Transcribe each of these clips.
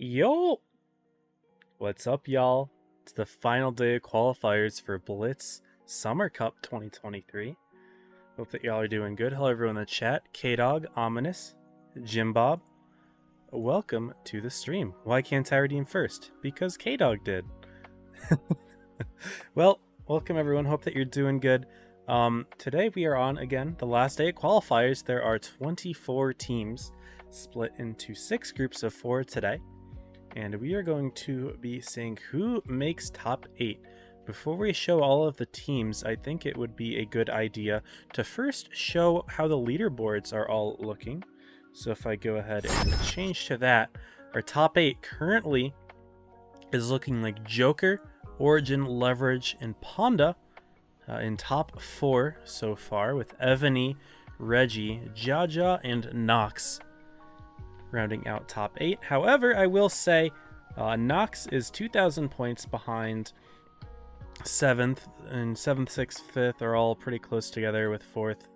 Yo! What's up, y'all? It's the final day of qualifiers for Blitz Summer Cup 2023. Hope that y'all are doing good. Hello, everyone in the chat. K-Dog, Ominous, Jim Bob. Welcome to the stream. Why can't I redeem first? Because K-Dog did. Well, welcome, everyone. Hope that you're doing good. Today we are on, again, the last day of qualifiers. There are 24 teams split into 6 groups of 4 today. And we are going to be seeing who makes top 8. Before we show all of the teams, I think it would be a good idea to first show how the leaderboards are all looking. So if I go ahead and change to that, our top 8 currently is looking like Joker, Origin, Leverage, and Ponda in top 4 so far, with Evany, Reggie, Jaja, and Nox rounding out top 8. However, I will say Nox is 2,000 points behind 7th, and 7th, 6th, 5th are all pretty close together with 4th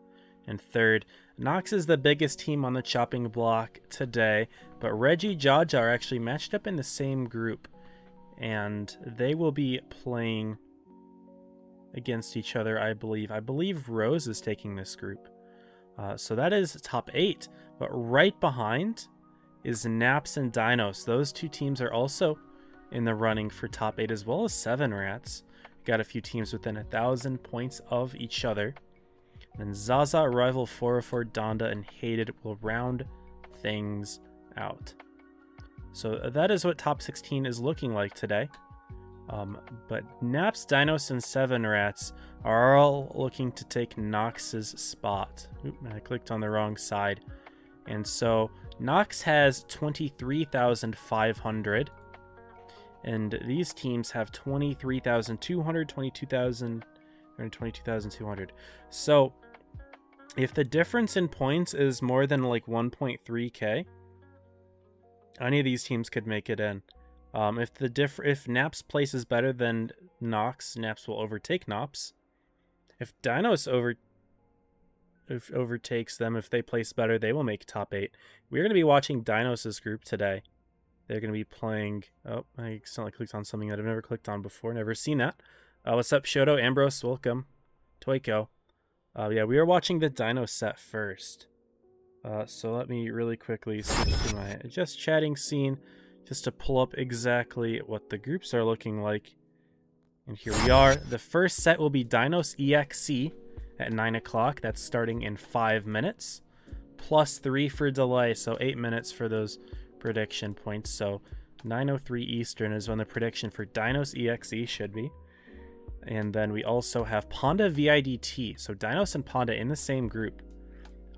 and 3rd. Nox is the biggest team on the chopping block today, but Reggie, Jaja are actually matched up in the same group, and they will be playing against each other, I believe. I believe Rose is taking this group. So that is top 8, but right behind is Naps and Dinos. Those two teams are also in the running for top 8, as well as 7 Rats. Got a few teams within 1,000 points of each other. Then Zaza, Rival, 404, Donda, and Hated will round things out. So that is what top 16 is looking like today. But Naps, Dinos, and 7 Rats are all looking to take Nox's spot. Oop, I clicked on the wrong side. And so Nox has 23,500. And these teams have 23,200, 22,000, and 22,200. So if the difference in points is more than like 1.3k, any of these teams could make it in. If Naps places better than Nox, Naps will overtake Nops. If Dinos overtakes them, if they place better, they will make top 8. We're going to be watching Dinos' group today. They're going to be playing... Oh, I accidentally clicked on something that I've never clicked on before. Never seen that. What's up, Shoto? Ambrose, welcome. Toiko. Yeah, we are watching the Dino set first. So let me really quickly switch to my just chatting scene just to pull up exactly what the groups are looking like. And here we are. The first set will be Dinos EXE at 9 o'clock. That's starting in 5 minutes. Plus 3 for delay, so 8 minutes for those prediction points. So 9:03 Eastern is when the prediction for Dinos EXE should be. And then we also have Ponda VIDT. So Dinos and Ponda in the same group.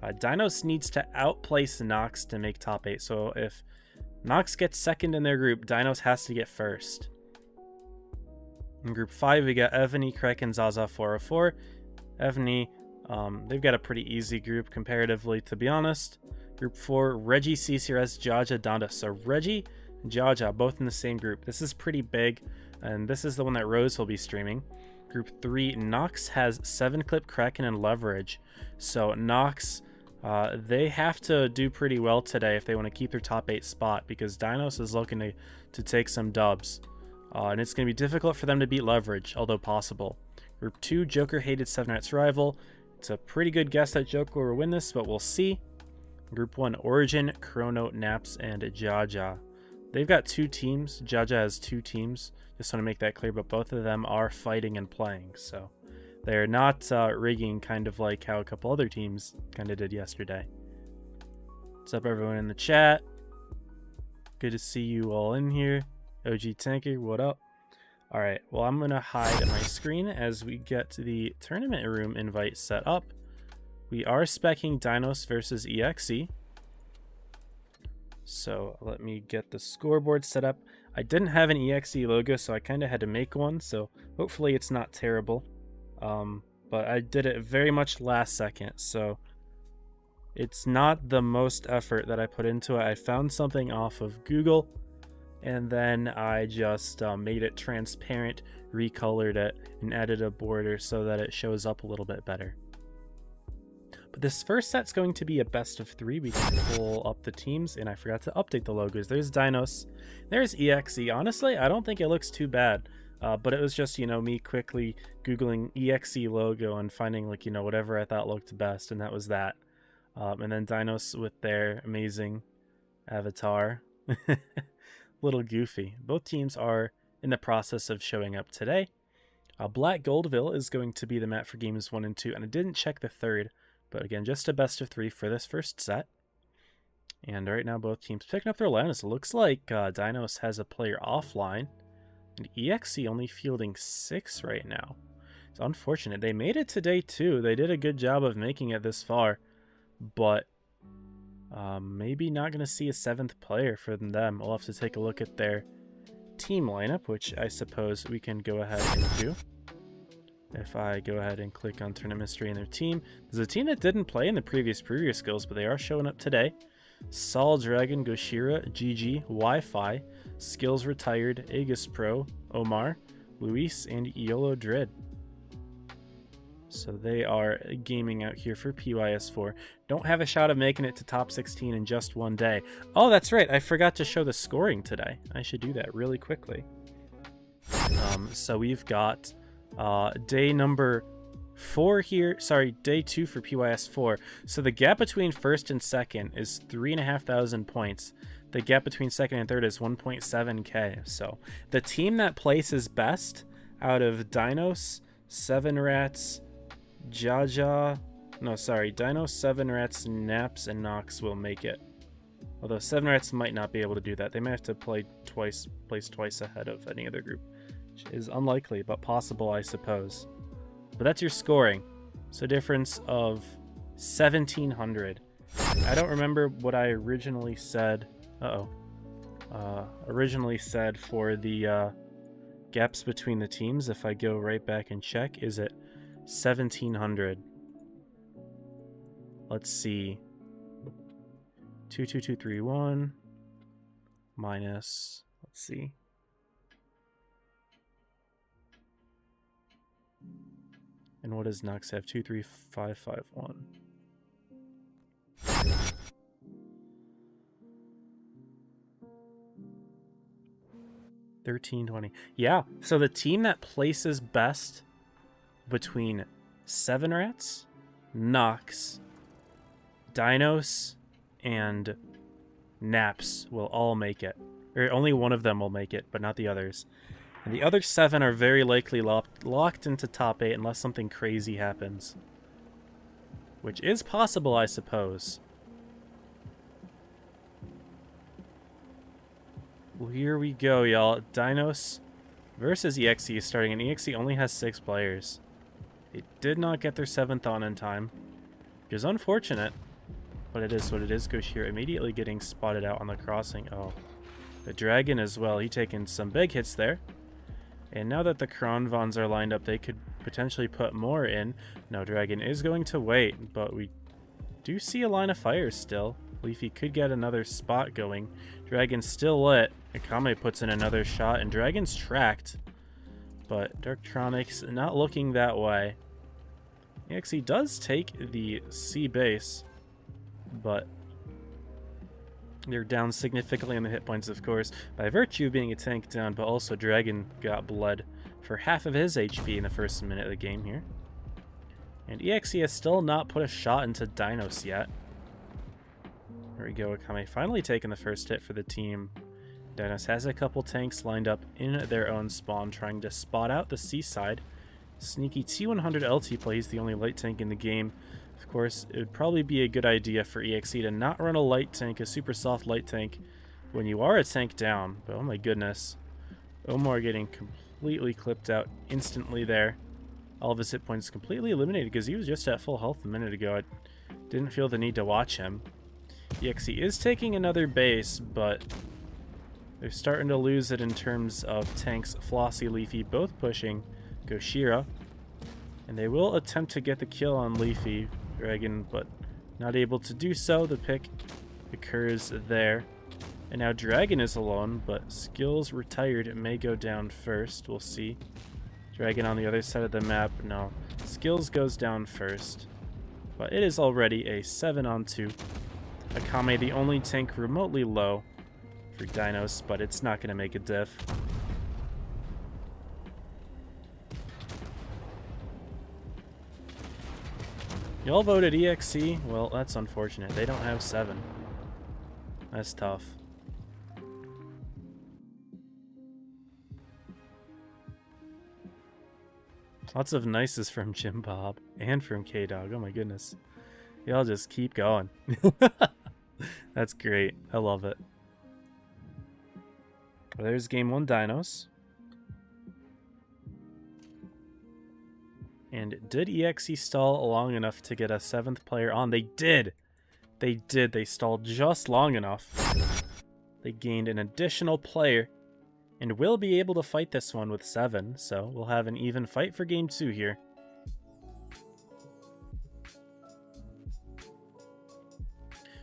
Dinos needs to outplace Nox to make top 8. So if Nox gets second in their group, Dinos has to get first. In group 5, we got Evany, Krek, and Zaza 404. Evany, they've got a pretty easy group comparatively, to be honest. Group 4, Reggie, CCRS, Jaja, Donda. So Reggie and Jaja, both in the same group. This is pretty big, and this is the one that Rose will be streaming. Group 3, Nox has 7-clip, Kraken, and Leverage. So Nox, they have to do pretty well today if they want to keep their top 8 spot, because Dinos is looking to take some dubs. And it's going to be difficult for them to beat Leverage, although possible. Group 2, Joker, Hated, 7 Rats, Rival. It's a pretty good guess that Joker will win this, but we'll see. Group 1, Origin, Chrono, Naps, and Jaja. They've got 2 teams. Jaja has 2 teams. Just want to make that clear, but both of them are fighting and playing, so they're not rigging, kind of like how a couple other teams kind of did yesterday. What's up, everyone in the chat? Good to see you all in here. OG Tanker, what up? All right, well, I'm going to hide my screen as we get to the tournament room invite set up. We are speccing Dinos versus EXE. So let me get the scoreboard set up. I didn't have an EXE logo, so I kind of had to make one, so hopefully it's not terrible. But I did it very much last second, so it's not the most effort that I put into it. I found something off of Google, and then I just made it transparent, recolored it, and added a border so that it shows up a little bit better. But This first set's going to be a best of 3. We can pull up the teams, and I forgot to update the logos. There's Dinos, there's EXE. Honestly, I don't think it looks too bad, but it was just, you know, me quickly Googling EXE logo and finding, like, you know, whatever I thought looked best, and that was that. And then Dinos with their amazing avatar. Little goofy. Both teams are in the process of showing up today. Black Goldville is going to be the map for games 1 and 2, and I didn't check the third. But again, just a best of 3 for this first set. And right now, both teams picking up their lineups. It looks like Dinos has a player offline, and EXE only fielding 6 right now. It's unfortunate. They made it to day 2. They did a good job of making it this far, but maybe not going to see a 7th player for them. We'll have to take a look at their team lineup, which I suppose we can go ahead and do. If I go ahead and click on Tournament History and their team, there's a team that didn't play in the previous skills, but they are showing up today. Sol Dragon, Goshira, GG, Wi-Fi, Skills Retired, Aegis Pro, Omar, Luis, and Iolo Dread. So they are gaming out here for PYS 4. Don't have a shot of making it to top 16 in just one day. Oh, that's right. I forgot to show the scoring today. I should do that really quickly. So we've got day number 4 here. Sorry, day 2 for PYS 4. So the gap between first and second is 3,500 points. The gap between second and third is 1.7k. So the team that places best out of Dinos, 7 Rats, Jaja, no, sorry, Dinos, 7 Rats, Naps, and Nox will make it. Although 7 Rats might not be able to do that. They might have to place twice ahead of any other group, which is unlikely, but possible, I suppose. But that's your scoring. So difference of 1,700. I don't remember what I originally said. Originally said for the gaps between the teams. If I go right back and check, is it 1,700? Let's see. 22231 minus, let's see. And what does Nox have? 23551. 1320. Yeah, so the team that places best between 7 Rats, Nox, Dinos, and Naps will all make it. Or only one of them will make it, but not the others. And the other 7 are very likely locked into top 8 unless something crazy happens. Which is possible, I suppose. Well, here we go, y'all. Dinos versus EXE is starting, and EXE only has 6 players. They did not get their 7th on in time, which is unfortunate, but it is what it is. Goshir immediately getting spotted out on the crossing. Oh, the Dragon as well. He taking some big hits there. And now that the Kronvons are lined up, they could potentially put more in. No, Dragon is going to wait, but we do see a line of fire still. Leafy could get another spot going. Dragon's still lit. Akame puts in another shot, and Dragon's tracked. But Darktronics not looking that way. EXE does take the C base, but they're down significantly on the hit points, of course, by virtue of being a tank down, but also Dragon got bled for half of his HP in the first minute of the game here. And EXE has still not put a shot into Dinos yet. There we go, Akame finally taking the first hit for the team. Dinos has a couple tanks lined up in their own spawn, trying to spot out the seaside. Sneaky T100 LT play. He's the only light tank in the game. Of course, it would probably be a good idea for EXE to not run a light tank, a super soft light tank, when you are a tank down. But oh my goodness. Omar getting completely clipped out instantly there. All of his hit points completely eliminated because he was just at full health a minute ago. I didn't feel the need to watch him. EXE is taking another base, but they're starting to lose it in terms of tanks. Flossie, Leafy both pushing Goshira, and they will attempt to get the kill on Leafy Dragon, but not able to do so. The pick occurs there, and now Dragon is alone, but Skills Retired may go down first. We'll see. Dragon on the other side of the map. No, Skills goes down first. but it is already a 7-on-2. Akame, the only tank remotely low for Dinos, but it's not going to make a diff. Y'all voted EXE? Well, that's unfortunate. They don't have 7. That's tough. Lots of nices from Jim Bob and from K-Dog. Oh my goodness. Y'all just keep going. That's great. I love it. Well, there's game 1 Dinos. And did EXE stall long enough to get a 7th player on? They did! They did. They stalled just long enough. They gained an additional player and will be able to fight this one with 7, so we'll have an even fight for game 2 here.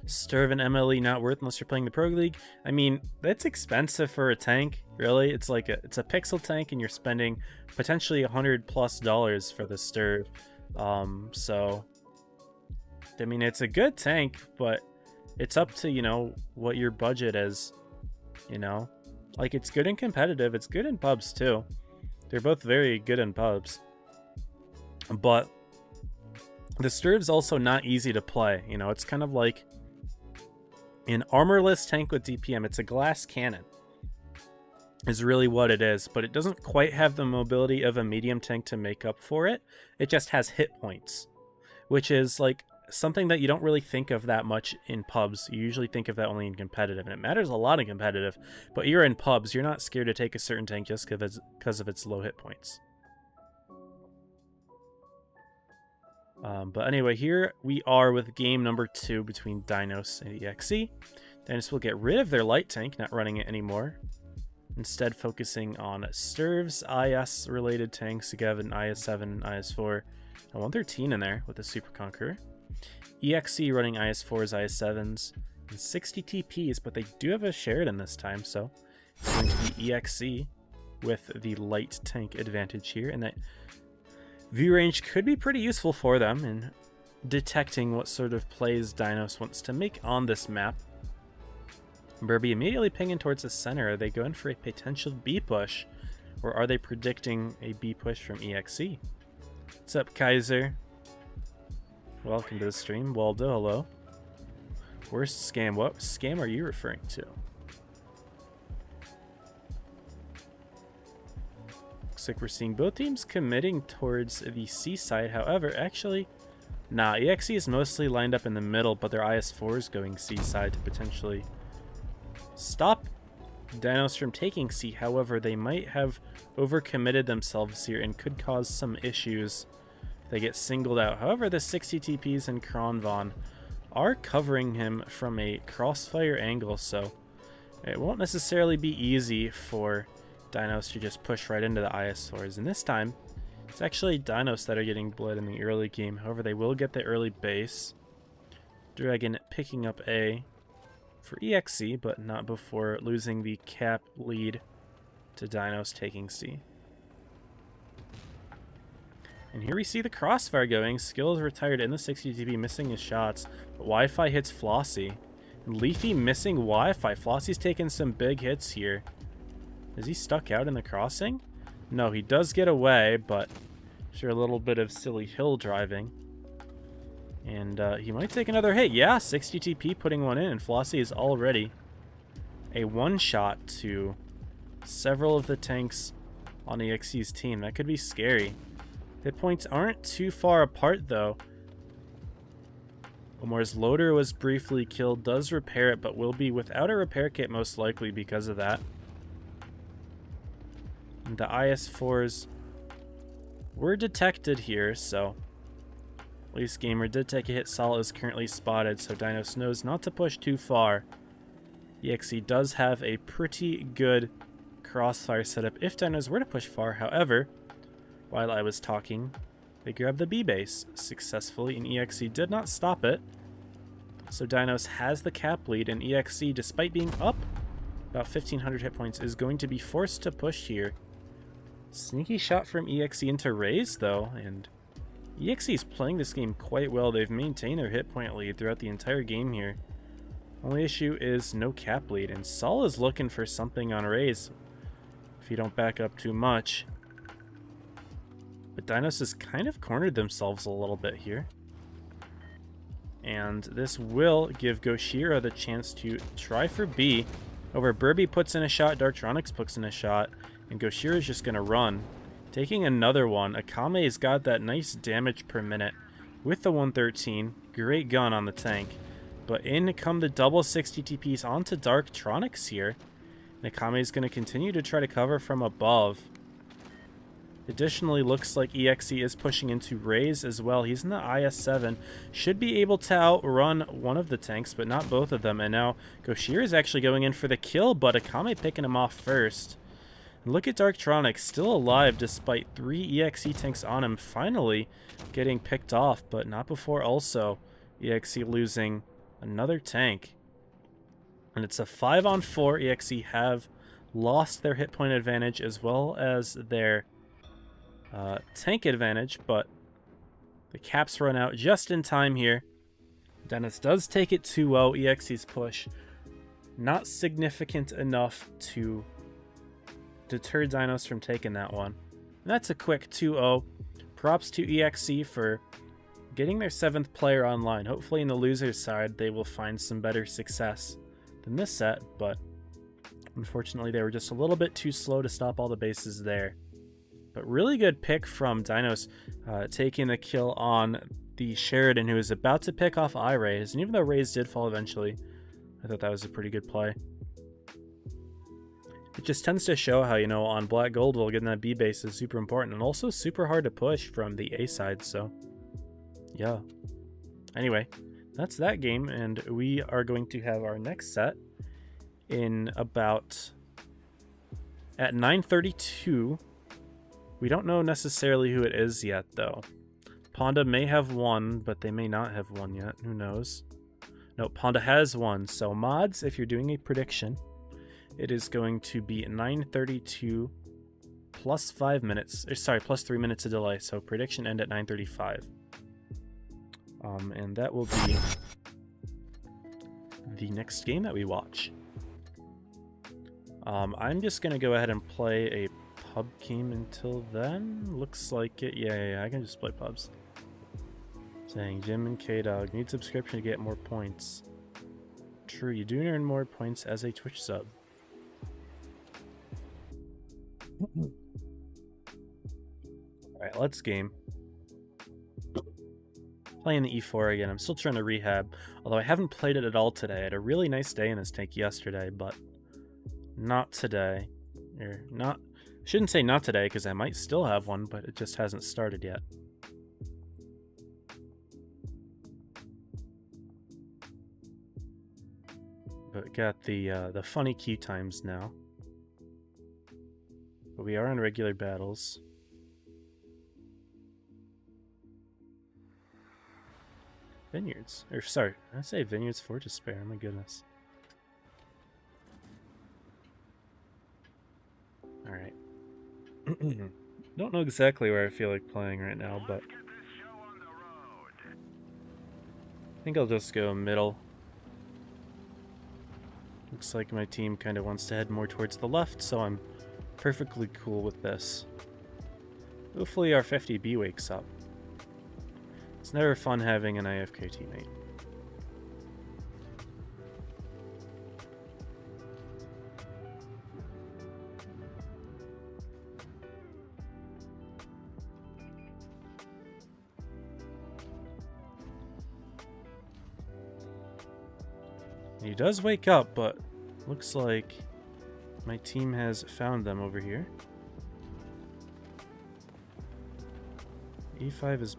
Sturv and MLE not worth unless you're playing the Pro League. I mean, that's expensive for a tank, really. It's like it's a pixel tank and you're spending potentially $100+ for the Sturv. So I mean, it's a good tank, but it's up to, you know, what your budget is, you know. Like, it's good and competitive. It's good in pubs too. They're both very good in pubs. But the Sturv's also not easy to play, you know. It's kind of like an armorless tank with DPM. It's a glass cannon is really what it is, but it doesn't quite have the mobility of a medium tank to make up for it. It just has hit points, which is like something that you don't really think of that much in pubs. You usually think of that only in competitive, and it matters a lot in competitive, but you're in pubs, you're not scared to take a certain tank just because of its low hit points. But anyway, here we are with game number 2 between Dinos and EXE. Dinos will get rid of their light tank, not running it anymore. Instead, focusing on Sturv's IS-related tanks. You have an IS-7 and IS-4. And 113 in there with a Super Conqueror. EXE running IS-4s, IS-7s, and 60 TPs, but they do have a Sheridan this time, so it's going to be EXE with the light tank advantage here, and that view range could be pretty useful for them in detecting what sort of plays Dinos wants to make on this map. Burby immediately pinging towards the center. Are they going for a potential B push, or are they predicting a B push from EXE? What's up, Kaiser? Welcome to the stream. Waldo, hello. Worst scam. What scam are you referring to? Looks like we're seeing both teams committing towards the C side. However, actually, nah, EXE is mostly lined up in the middle, but their IS-4 is going C side to potentially stop Dinos from taking C. However, they might have overcommitted themselves here and could cause some issues if they get singled out. However, the 60 TPs and Kronvon are covering him from a crossfire angle, so it won't necessarily be easy for Dinos to just push right into the IS-4s. And this time, it's actually Dinos that are getting bled in the early game. However, they will get the early base. Dragon picking up A for EXE, but not before losing the cap lead to Dinos taking C. And here we see the crossfire going. Skills retired in the 60 TP, missing his shots. But Wi-Fi hits Flossie. And Leafy missing Wi-Fi. Flossie's taking some big hits here. Is he stuck out in the crossing? No, he does get away, but sure, a little bit of silly hill driving. And he might take another hit. Yeah, 60 TP putting one in, and Flossie is already a one-shot to several of the tanks on EXE's team. That could be scary. Hit points aren't too far apart, though. Omar's loader was briefly killed, does repair it, but will be without a repair kit most likely because of that. And the IS-4s were detected here, so Least Gamer did take a hit. Salt is currently spotted, so Dinos knows not to push too far. EXE does have a pretty good crossfire setup if Dinos were to push far. However, while I was talking, they grabbed the B base successfully, and EXE did not stop it. So Dinos has the cap lead, and EXE, despite being up about 1,500 hit points, is going to be forced to push here. Sneaky shot from EXE into Raze, though, and EXE is playing this game quite well. They've maintained their hit point lead throughout the entire game here. Only issue is no cap lead, and Saul is looking for something on Raze if you don't back up too much. But Dinos has kind of cornered themselves a little bit here. And this will give Goshira the chance to try for B. Over Burby puts in a shot, Darktronics puts in a shot, and Goshira is just going to run. Taking another one, Akame's got that nice damage per minute with the 113. Great gun on the tank. But in come the double 60 TPs onto Darktronics here. Akame is going to continue to try to cover from above. Additionally, looks like EXE is pushing into Raze as well. He's in the IS-7. Should be able to outrun one of the tanks, but not both of them. And now Goshira is actually going in for the kill, but Akame picking him off first. And look at Darktronics, still alive despite 3 EXE tanks on him. Finally getting picked off, but not before also EXE losing another tank. And it's a 5-on-4. EXE have lost their hit point advantage as well as their tank advantage, but the caps run out just in time here. Dennis does take it 2-0. EXE's push not significant enough to deter Dinos from taking that one. And that's a quick 2-0. Props to EXE for getting their 7th player online. Hopefully in the loser's side they will find some better success than this set, but unfortunately they were just a little bit too slow to stop all the bases there. But really good pick from Dinos, taking the kill on the Sheridan, who was about to pick off iRaze. And even though Raze did fall eventually, I thought that was a pretty good play. It just tends to show how, you know, on Black Gold, getting that B base is super important and also super hard to push from the A side. So, yeah. Anyway, that's that game, and we are going to have our next set in about at 9:32. We don't know necessarily who it is yet, though. Ponda may have won, but they may not have won yet. Who knows? No, Ponda has won. So, mods, if you're doing a prediction, it is going to be 9:32 plus 5 minutes. Sorry, plus 3 minutes of delay. So, prediction end at 9:35. And that will be the next game that we watch. I'm just going to go ahead and play a pub game until then. Looks like it. Yeah, I can just play pubs. Saying Jim and K-Dog need subscription to get more points. True, you do earn more points as a Twitch sub. Alright, let's game. Playing the E4 again. I'm still trying to rehab, although I haven't played it at all today. I had a really nice day in this tank yesterday, but not today. Or not. Shouldn't say not today, because I might still have one, but it just hasn't started yet. But got the funny queue times now. But we are in regular battles. Vineyards. Or sorry, did I say Vineyards for Despair? My goodness. Alright. Don't know exactly where I feel like playing right now, but I think I'll just go middle. Looks like my team kind of wants to head more towards the left, so I'm perfectly cool with this. Hopefully our 50B wakes up. It's never fun having an IFK teammate. He does wake up, but looks like my team has found them over here. E5 is...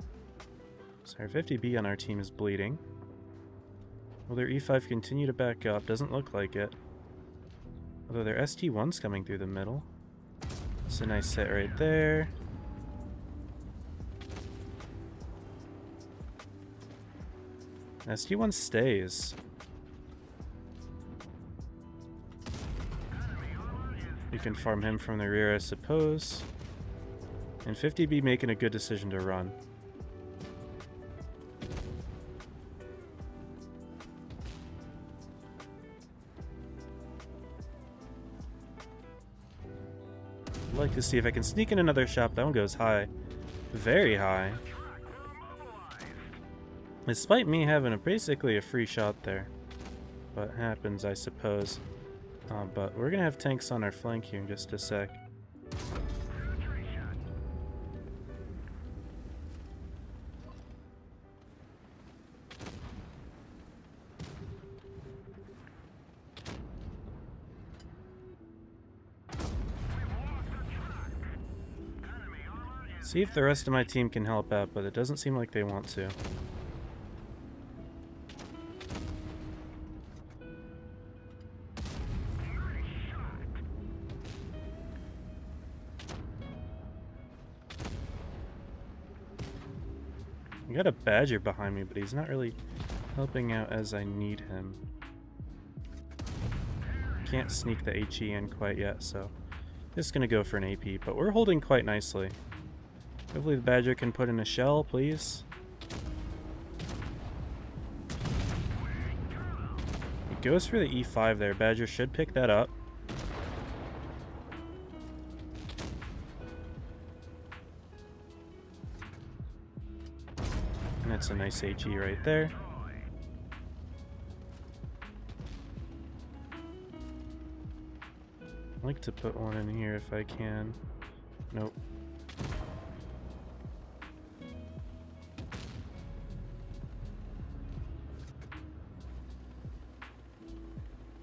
Sorry, 50B on our team is bleeding. Will their E5 continue to back up? Doesn't look like it. Although their ST1's coming through the middle. It's a nice hit right there. ST1 stays. You can farm him from the rear, I suppose. And 50B making a good decision to run. like to see if I can sneak in another shop. That one goes high. Very high. Despite me having basically a free shot there. What happens, I suppose. But we're going to have tanks on our flank here in just a sec. See if the rest of my team can help out, but it doesn't seem like they want to. I got a Badger behind me, but he's not really helping out as I need him. Can't sneak the HE in quite yet, so just gonna go for an AP, but we're holding quite nicely. Hopefully the Badger can put in a shell, please. It goes for the E5 there. Badger should pick that up. And that's a nice HE right there. I'd like to put one in here if I can. Nope.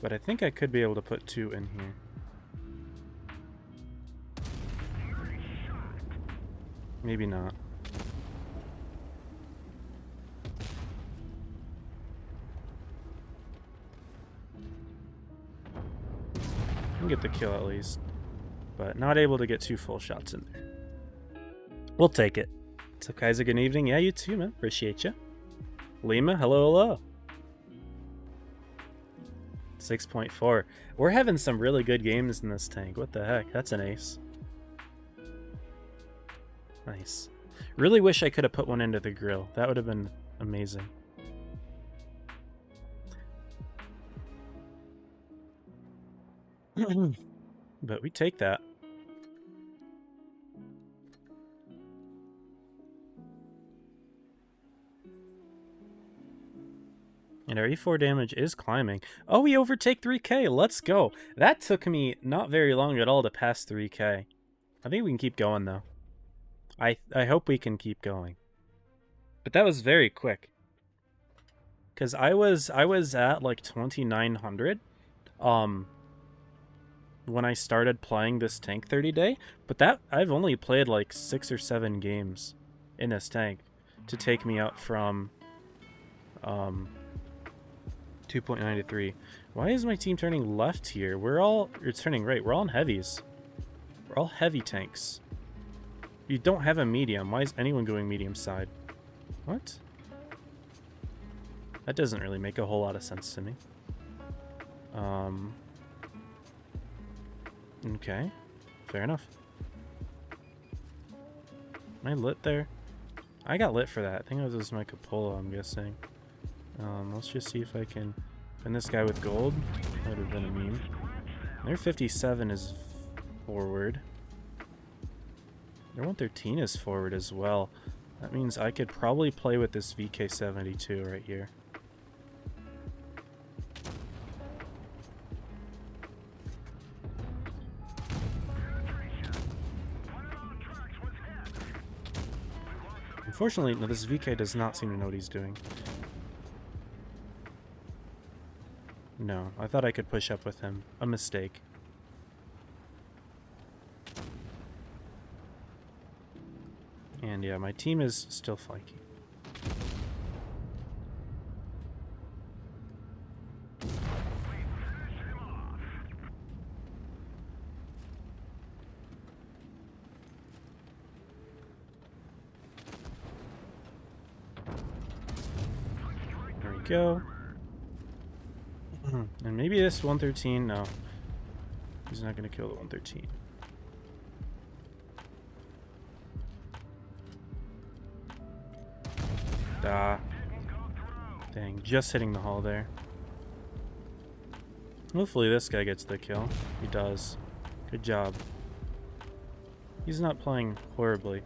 But I think I could be able to put two in here. Maybe not. I can get the kill at least. But not able to get two full shots in there. We'll take it. So Kaiser, good evening. Yeah, you too, man. Appreciate you. Lima, hello, hello. 6.4. We're having some really good games in this tank. What the heck? That's an ace. Nice. Really wish I could have put one into the grill. That would have been amazing. But we take that. And our E4 damage is climbing. Oh, we overtake 3k. Let's go. That took me not very long at all to pass 3k. I think we can keep going, though. I hope we can keep going. But that was very quick. Because I was at like 2900 when I started playing this tank 30 day. But that I've only played like 6 or 7 games in this tank to take me up from 2.9 to 3. Why is my team turning left here? It's turning right. We're all in heavies. We're all heavy tanks. You don't have a medium. Why is anyone going medium side? What? That doesn't really make a whole lot of sense to me. Okay. Fair enough. Am I lit there? I got lit for that. I think it was just my cupola, I'm guessing. Let's just see if I can pin this guy with gold. That would have been a meme. Their 57 is forward. Their 113 is forward as well. That means I could probably play with this VK72 right here. Unfortunately, no, this VK does not seem to know what he's doing. No, I thought I could push up with him. A mistake. And yeah, my team is still flanking. There we go. And maybe this 113, no. He's not going to kill the 113. Dang, just hitting the hull there. Hopefully this guy gets the kill. He does. Good job. He's not playing horribly.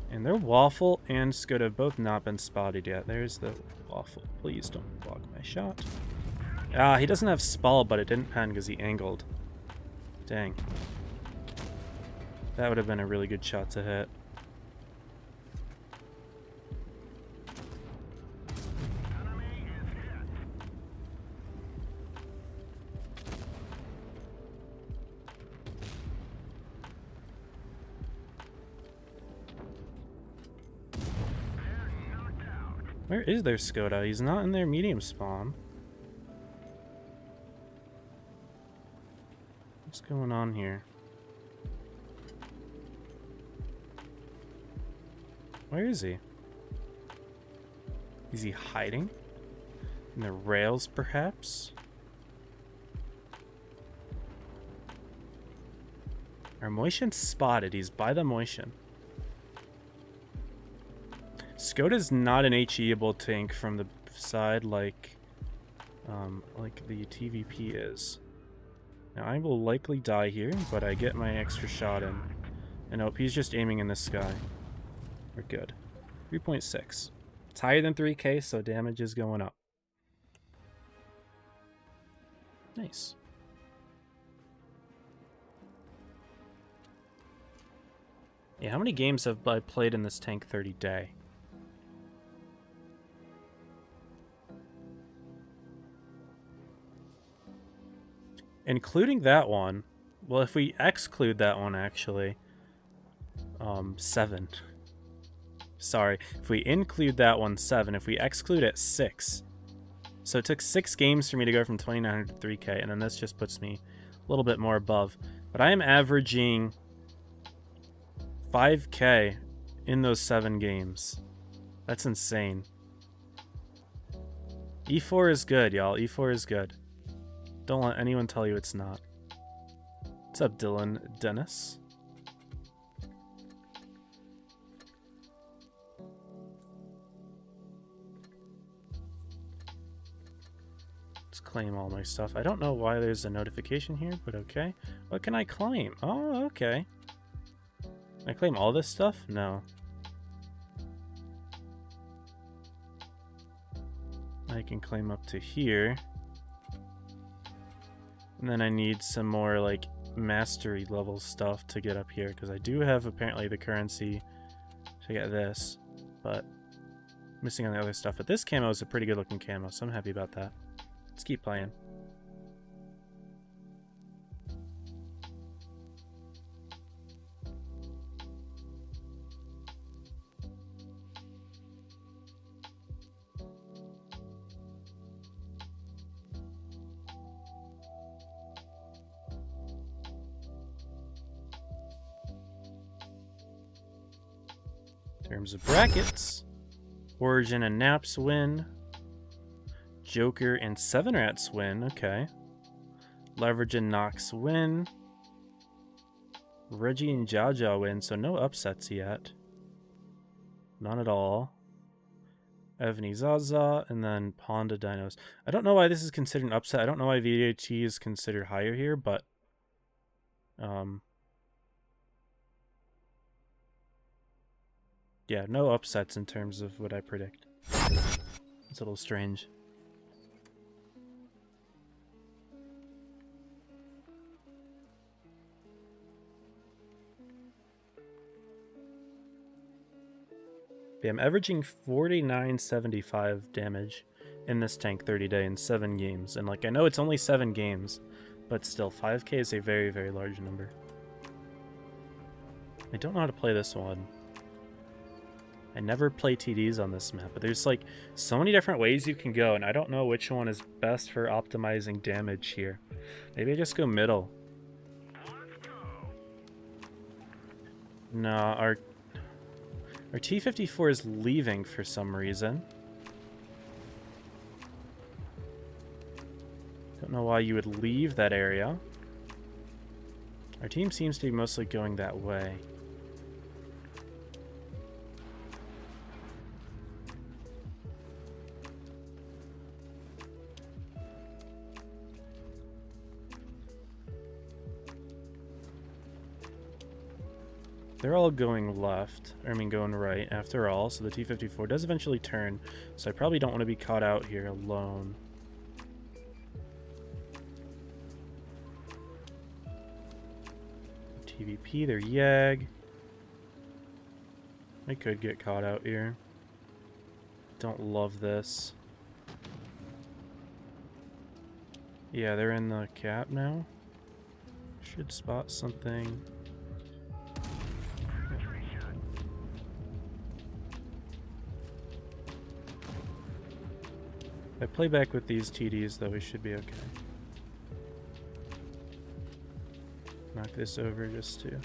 And their Waffle and Skoda have both not been spotted yet. There's the Waffle. Please don't block my shot. Ah, he doesn't have Spall, but it didn't pen because he angled. Dang. That would have been a really good shot to hit. Where is their Skoda? He's not in their medium spawn. What's going on here? Where is he? Is he hiding? In the rails, perhaps? Our Moishan spotted. He's by the Moishan. Skoda's not an HE-able tank from the side like the TVP is. Now I will likely die here, but I get my extra shot in. And nope, he's just aiming in the sky. We're good. 3.6. It's higher than 3k, so damage is going up. Nice. Yeah, how many games have I played in this tank 30 day? Including that one. Well, if we exclude that one, actually. 7. Sorry. If we include that one, 7. If we exclude it, 6. So it took 6 games for me to go from 2900 to 3k, and then this just puts me a little bit more above. But I am averaging 5k in those 7 games. That's insane. E4 is good, y'all. E4 is good. Don't let anyone tell you it's not. What's up, Dylan Dennis? Let's claim all my stuff. I don't know why there's a notification here, but okay. What can I claim? Oh, okay. Can I claim all this stuff? No. I can claim up to here. And then I need some more, like, mastery level stuff to get up here, because I do have, apparently, the currency to get this, but missing on the other stuff. But this camo is a pretty good looking camo, so I'm happy about that. Let's keep playing. In terms of brackets, Origin and Naps win. Joker and 7 Rats win. Okay. Leverage and Nox win. Reggie and Jaja win, so no upsets yet. None at all. Evany Zaza, and then Ponda Dinos. I don't know why this is considered an upset. I don't know why VDT is considered higher here, but yeah, no upsets in terms of what I predict. It's a little strange. Yeah, I'm averaging 4975 damage in this tank 30 day in 7 games. And like, I know it's only 7 games, but still 5k is a very, very large number. I don't know how to play this one. I never play TDs on this map, but there's like so many different ways you can go, and I don't know which one is best for optimizing damage here. Maybe I just go middle. No, our T-54 is leaving for some reason. Don't know why you would leave that area. Our team seems to be mostly going that way. They're all going left, I mean going right after all, so the T-54 does eventually turn, so I probably don't want to be caught out here alone. TVP, they're Yag. I could get caught out here. Don't love this. Yeah, they're in the cap now. Should spot something. If I play back with these TDs, though, we should be okay. Knock this over just to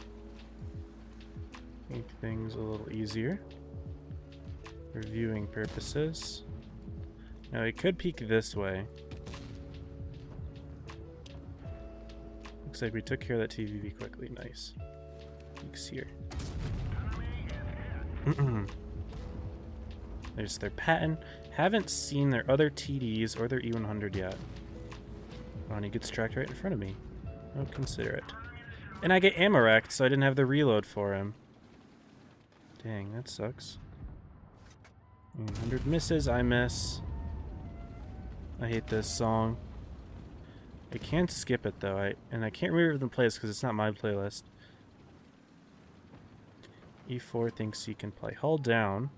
make things a little easier for viewing purposes. Now, I could peek this way. Looks like we took care of that TVB quickly. Nice. Peeks here. There's their patent. Haven't seen their other TDs or their E100 yet. Oh, and he gets tracked right in front of me. Oh, consider it. And I get ammo wrecked, so I didn't have the reload for him. Dang, that sucks. 100 misses, I miss. I hate this song. I can't skip it though, and I can't remember the playlist because it's not my playlist. E4 thinks he can play hull down.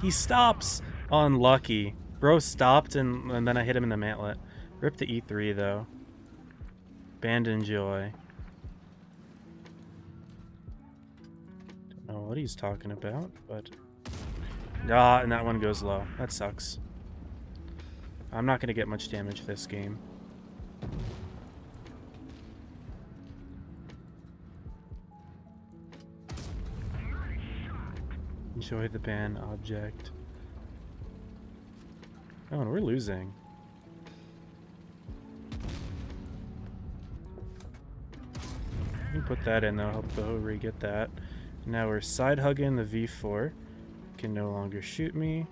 He stops! Unlucky. Bro stopped and then I hit him in the mantlet. Rip the E3 though. Abandon joy. Don't know what he's talking about, but... Ah, and that one goes low. That sucks. I'm not going to get much damage this game. Enjoy the ban object. Oh, and we're losing. You can put that in though, help the Hori get that. Now we're side hugging the V4. Can no longer shoot me.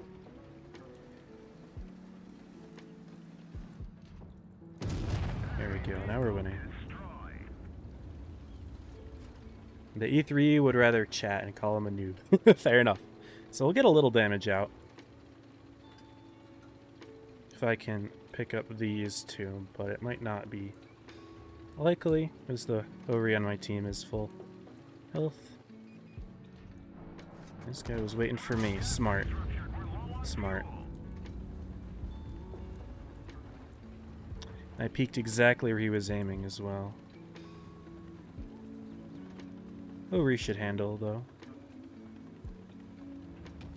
There we go, now we're winning. The E3 would rather chat and call him a noob. Fair enough. So we'll get a little damage out. If I can pick up these two, but it might not be likely, as the Hori on my team is full health. This guy was waiting for me. Smart. Smart. I peeked exactly where he was aiming as well. Hori should handle, though.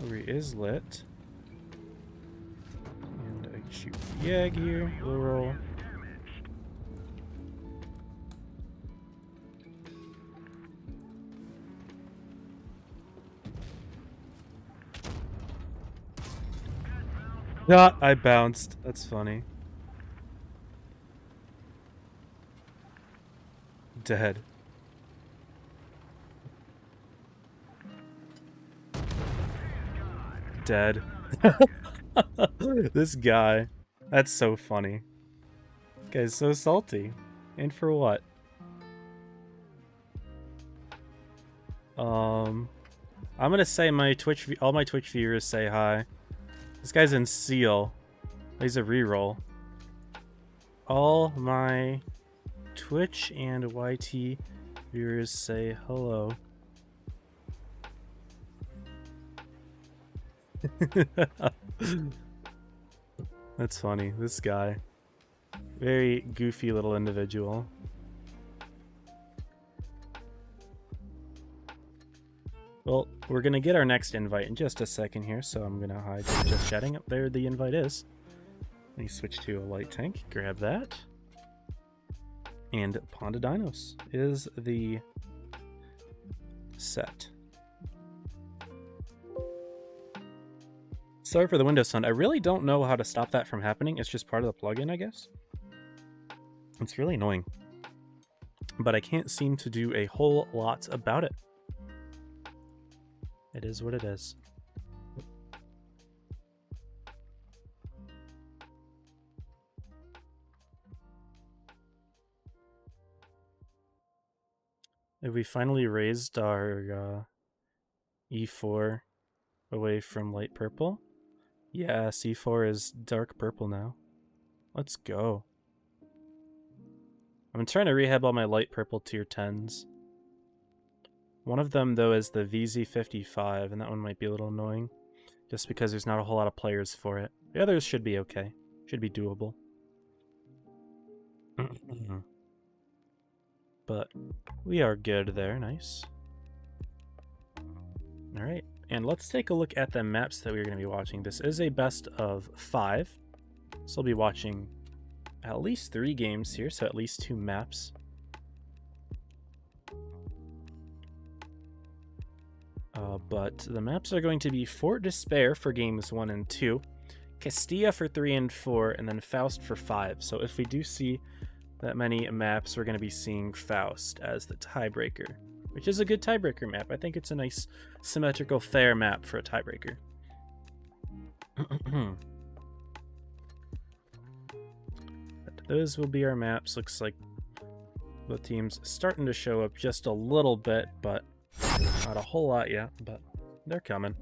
Hori is lit. And I can shoot Yag here. We'll roll. Ah, I bounced. That's funny. Dead. Dead. This guy. That's so funny. This guy's so salty. And for what? I'm gonna say all my Twitch viewers say hi. This guy's in Seal. He's a reroll. All my Twitch and YT viewers say hello. That's funny. This guy. Very goofy little individual. Well, we're going to get our next invite in just a second here, so I'm going to hide from just chatting. Up there the invite is. Let me switch to a light tank. Grab that. And Ponda Dinos is the set. Sorry for the Windows sound. I really don't know how to stop that from happening. It's just part of the plugin, I guess. It's really annoying. But I can't seem to do a whole lot about it. It is what it is. Have we finally raised our E4 away from light purple? Yeah, C4 is dark purple now. Let's go. I'm trying to rehab all my light purple tier 10s. One of them, though, is the VZ55, and that one might be a little annoying, just because there's not a whole lot of players for it. The others should be okay. Should be doable. But we are good there. Nice. Alright, and let's take a look at the maps that we're going to be watching. This is a best of 5, so I'll be watching at least 3 games here, so at least 2 maps. But the maps are going to be Fort Despair for games 1 and 2, Castilla for 3 and 4, and then Faust for 5. So if we do see that many maps, we're going to be seeing Faust as the tiebreaker, which is a good tiebreaker map. I think it's a nice, symmetrical, fair map for a tiebreaker. Those will be our maps. Looks like the team's starting to show up just a little bit, but not a whole lot yet, but they're coming.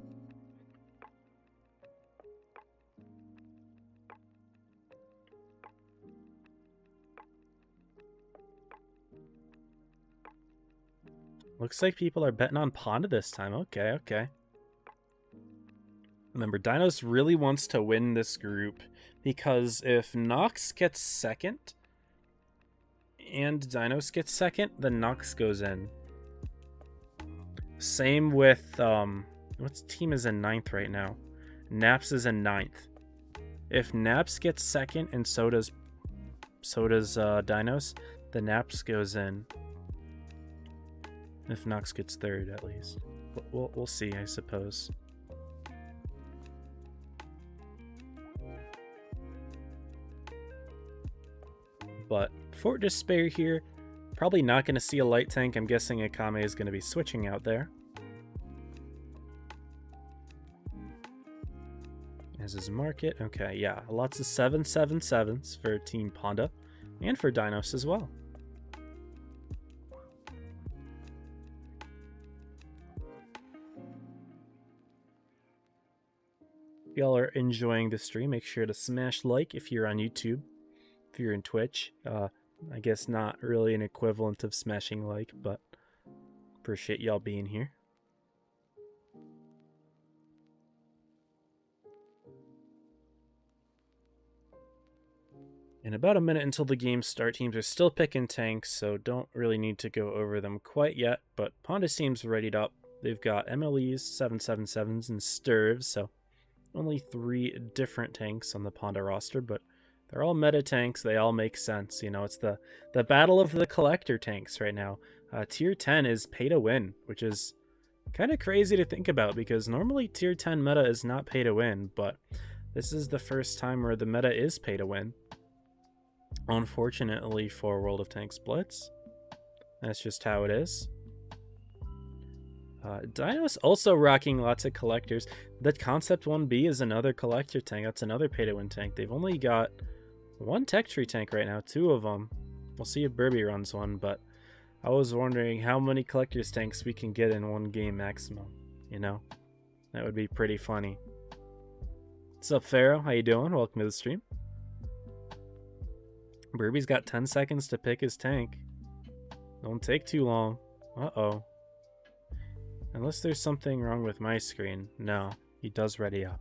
Looks like people are betting on Ponda this time. Okay, okay. Remember, Dinos really wants to win this group, because if Nox gets second and Dinos gets second, then Nox goes in. Same with, what team is in 9th right now? Naps is in 9th. If Naps gets second and so does Dinos, the Naps goes in. If Nox gets 3rd, at least. We'll see, I suppose. But Fort Despair here, probably not going to see a light tank. I'm guessing Akame is going to be switching out there. As is Market. Okay, yeah. Lots of 777s for Team Ponda. And for Dinos as well. If y'all are enjoying the stream, make sure to smash like if you're on YouTube. If you're in Twitch, I guess not really an equivalent of smashing like, but appreciate y'all being here. In about a minute until the game start, teams are still picking tanks, so don't really need to go over them quite yet, but Ponda's team's readied up. They've got MLEs, 777s, and Sturves, so only 3 different tanks on the Ponda roster, but they're all meta tanks. They all make sense. You know, it's the battle of the collector tanks right now. Tier 10 is pay to win, which is kind of crazy to think about because normally Tier 10 meta is not pay to win, but this is the first time where the meta is pay to win. Unfortunately for World of Tanks Blitz. That's just how it is. Dino's also rocking lots of collectors. The Concept 1B is another collector tank. That's another pay-to-win tank. They've only got 1 tech tree tank right now, 2 of them. We'll see if Burby runs one, but I was wondering how many collectors tanks we can get in 1 game maximum, you know? That would be pretty funny. What's up, Pharaoh? How you doing? Welcome to the stream. Burby's got 10 seconds to pick his tank. Don't take too long. Uh-oh. Unless there's something wrong with my screen. No, he does ready up.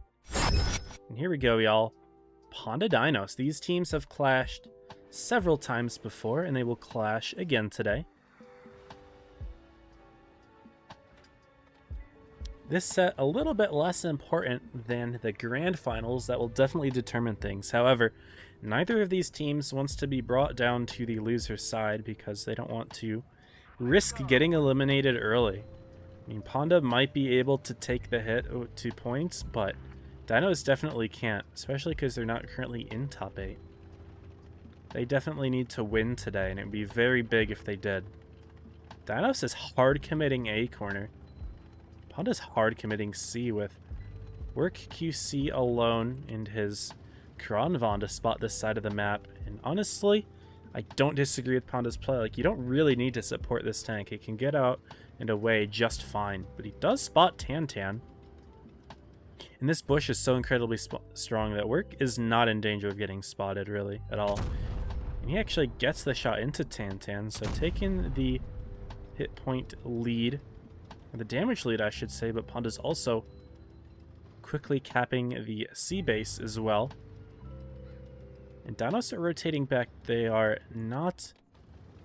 And here we go, y'all. Ponda Dinos. These teams have clashed several times before, and they will clash again today. This set a little bit less important than the grand finals that will definitely determine things. However, neither of these teams wants to be brought down to the loser side because they don't want to risk getting eliminated early. I mean, Ponda might be able to take the hit to points, but Dinos definitely can't, especially because they're not currently in top 8. They definitely need to win today, and it would be very big if they did. Dinos is hard committing A corner. Ponda's hard committing C with Work QC alone and his Kranvan to spot this side of the map. And honestly, I don't disagree with Ponda's play. Like, you don't really need to support this tank. It can get out and away just fine. But he does spot Tantan. And this bush is so incredibly strong that Work is not in danger of getting spotted, really, at all. And he actually gets the shot into Tantan, so taking the hit point lead, or the damage lead, I should say, but Ponda's also quickly capping the C base as well. And Dinos are rotating back. They are not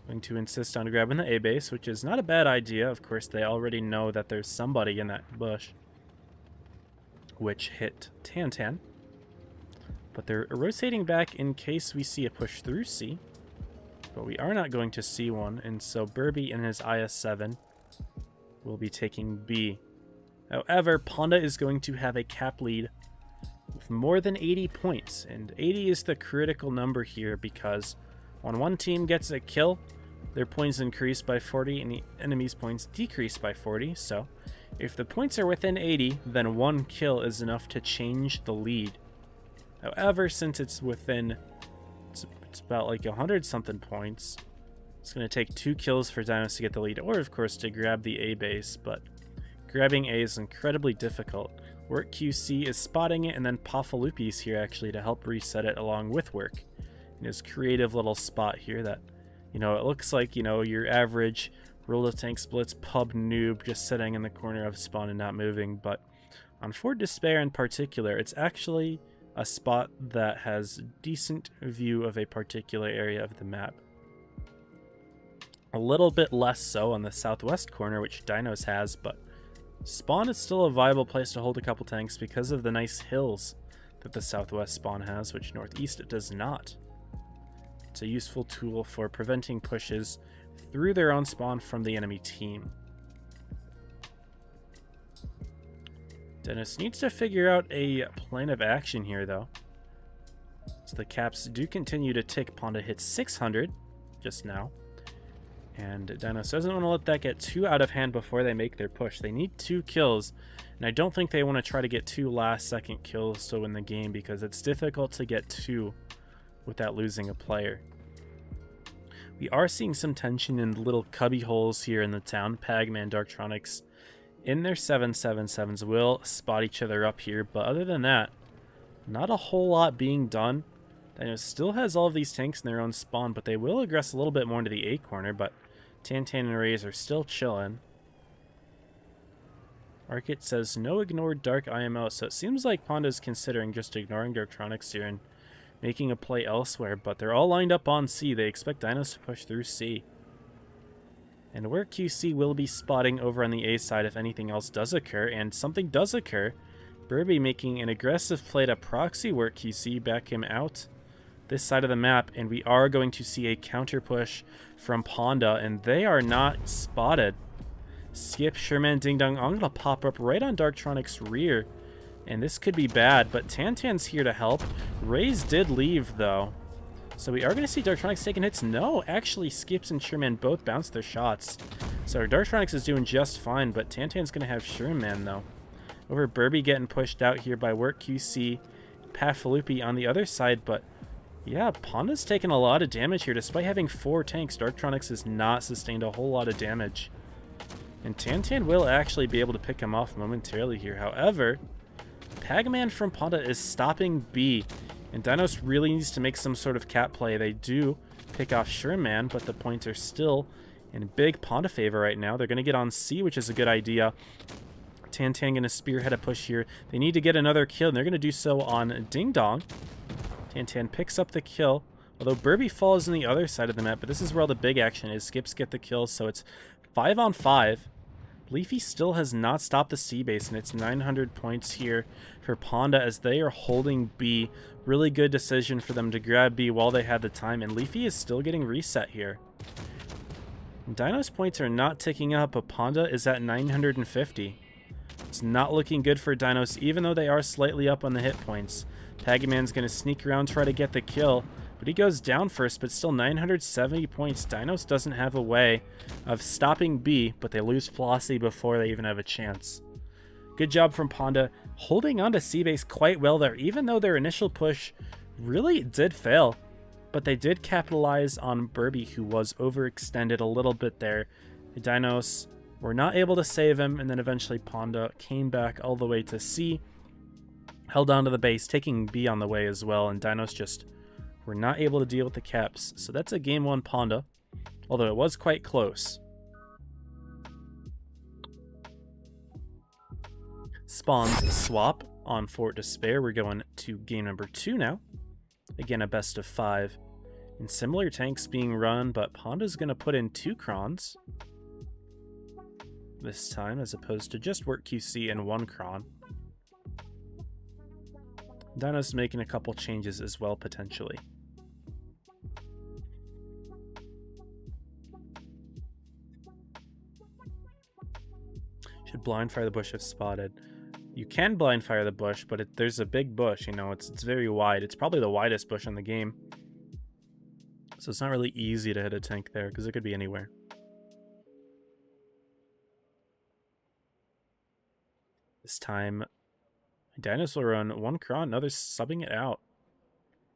going to insist on grabbing the A base, which is not a bad idea. Of course, they already know that there's somebody in that bush, which hit Tantan. But they're rotating back in case we see a push through C. But we are not going to see one, and so Burby in his IS-7 will be taking B. However, Ponda is going to have a cap lead with more than 80 points, and 80 is the critical number here because when one team gets a kill, their points increase by 40 and the enemy's points decrease by 40, so if the points are within 80, then one kill is enough to change the lead. However, since it's within, it's about like 100-something points, it's going to take 2 kills for Dinos to get the lead, or of course to grab the A base, but grabbing A is incredibly difficult. Work QC is spotting it, and then Pafalupi is here actually to help reset it along with Work. In his creative little spot here that, you know, it looks like, you know, your average Roll of Tank Blitz pub noob just sitting in the corner of spawn and not moving, but on Fort Despair in particular, it's actually a spot that has decent view of a particular area of the map. A little bit less so on the southwest corner, which Dinos has, but spawn is still a viable place to hold a couple tanks because of the nice hills that the southwest spawn has, which northeast it does not. It's a useful tool for preventing pushes through their own spawn from the enemy team. Dinos needs to figure out a plan of action here, though. So the caps do continue to tick. Ponda hits 600 just now. And Dinos doesn't want to let that get too out of hand before they make their push. They need 2 kills, and I don't think they want to try to get 2 last-second kills to win the game because it's difficult to get 2 without losing a player. We are seeing some tension in the little cubby holes here in the town. Pagman, Darktronics, in their 777s will spot each other up here, but other than that, not a whole lot being done. Dinos still has all of these tanks in their own spawn, but they will aggress a little bit more into the A corner, but Tantan and Rays are still chilling. Arkit says, no ignored Dark IMO, so it seems like Ponda's considering just ignoring Darktronics here and making a play elsewhere, but they're all lined up on C. They expect Dinos to push through C. And where QC will be spotting over on the A side if anything else does occur, and something does occur. Burby making an aggressive play to proxy Work QC, back him out this side of the map, and we are going to see a counter push from Ponda, and they are not spotted. Skip, Sherman, Ding Dong, I'm going to pop up right on Darktronic's rear, and this could be bad, but Tantan's here to help. Rays did leave, though. So we are going to see Darktronics taking hits. No, actually, Skips and Sherman both bounced their shots. So Darktronics is doing just fine, but Tantan's going to have Sherman, though. Over Burby getting pushed out here by Work QC, Pafalupi on the other side, but yeah, Ponda's taking a lot of damage here. Despite having 4 tanks, Darktronics has not sustained a whole lot of damage. And Tantan will actually be able to pick him off momentarily here. However, Pagman from Ponda is stopping B, and Dinos really needs to make some sort of cap play. They do pick off Sherman, but the points are still in big Ponda favor right now. They're going to get on C, which is a good idea. Tantan going to spearhead a push here. They need to get another kill, and they're going to do so on Ding Dong. Tantan picks up the kill, although Burby falls on the other side of the map, but this is where all the big action is. Skips get the kills, so it's 5 on 5. Leafy still has not stopped the C base, and it's 900 points here for Ponda as they are holding B. Really good decision for them to grab B while they had the time, and Leafy is still getting reset here. Dino's points are not ticking up, but Ponda is at 950. It's not looking good for Dinos, even though they are slightly up on the hit points. Pagaman's going to sneak around, try to get the kill, But he goes down first, but still 970 points. Dinos doesn't have a way of stopping B, but they lose Flossie before they even have a chance. Good job from Ponda, holding on to C-Base quite well there, even though their initial push really did fail. But they did capitalize on Burby, who was overextended a little bit there. The Dinos were not able to save him, and then eventually Ponda came back all the way to C, held on to the base, taking B on the way as well, and Dinos just were not able to deal with the caps. So that's a game 1 Ponda, although it was quite close. Spawns swap on Fort Despair. We're going to game number 2 now. Again, a best of 5. And similar tanks being run, but Ponda's going to put in 2 Krons this time, as opposed to just Work QC and 1 Kron. Dino's making a couple changes as well, potentially. Should blind fire the bush if spotted. You can blind fire the bush, but there's a big bush, you know, it's very wide. It's probably the widest bush in the game. So it's not really easy to hit a tank there, because it could be anywhere. This time, Dinos will run 1 Kron, no, they're subbing it out.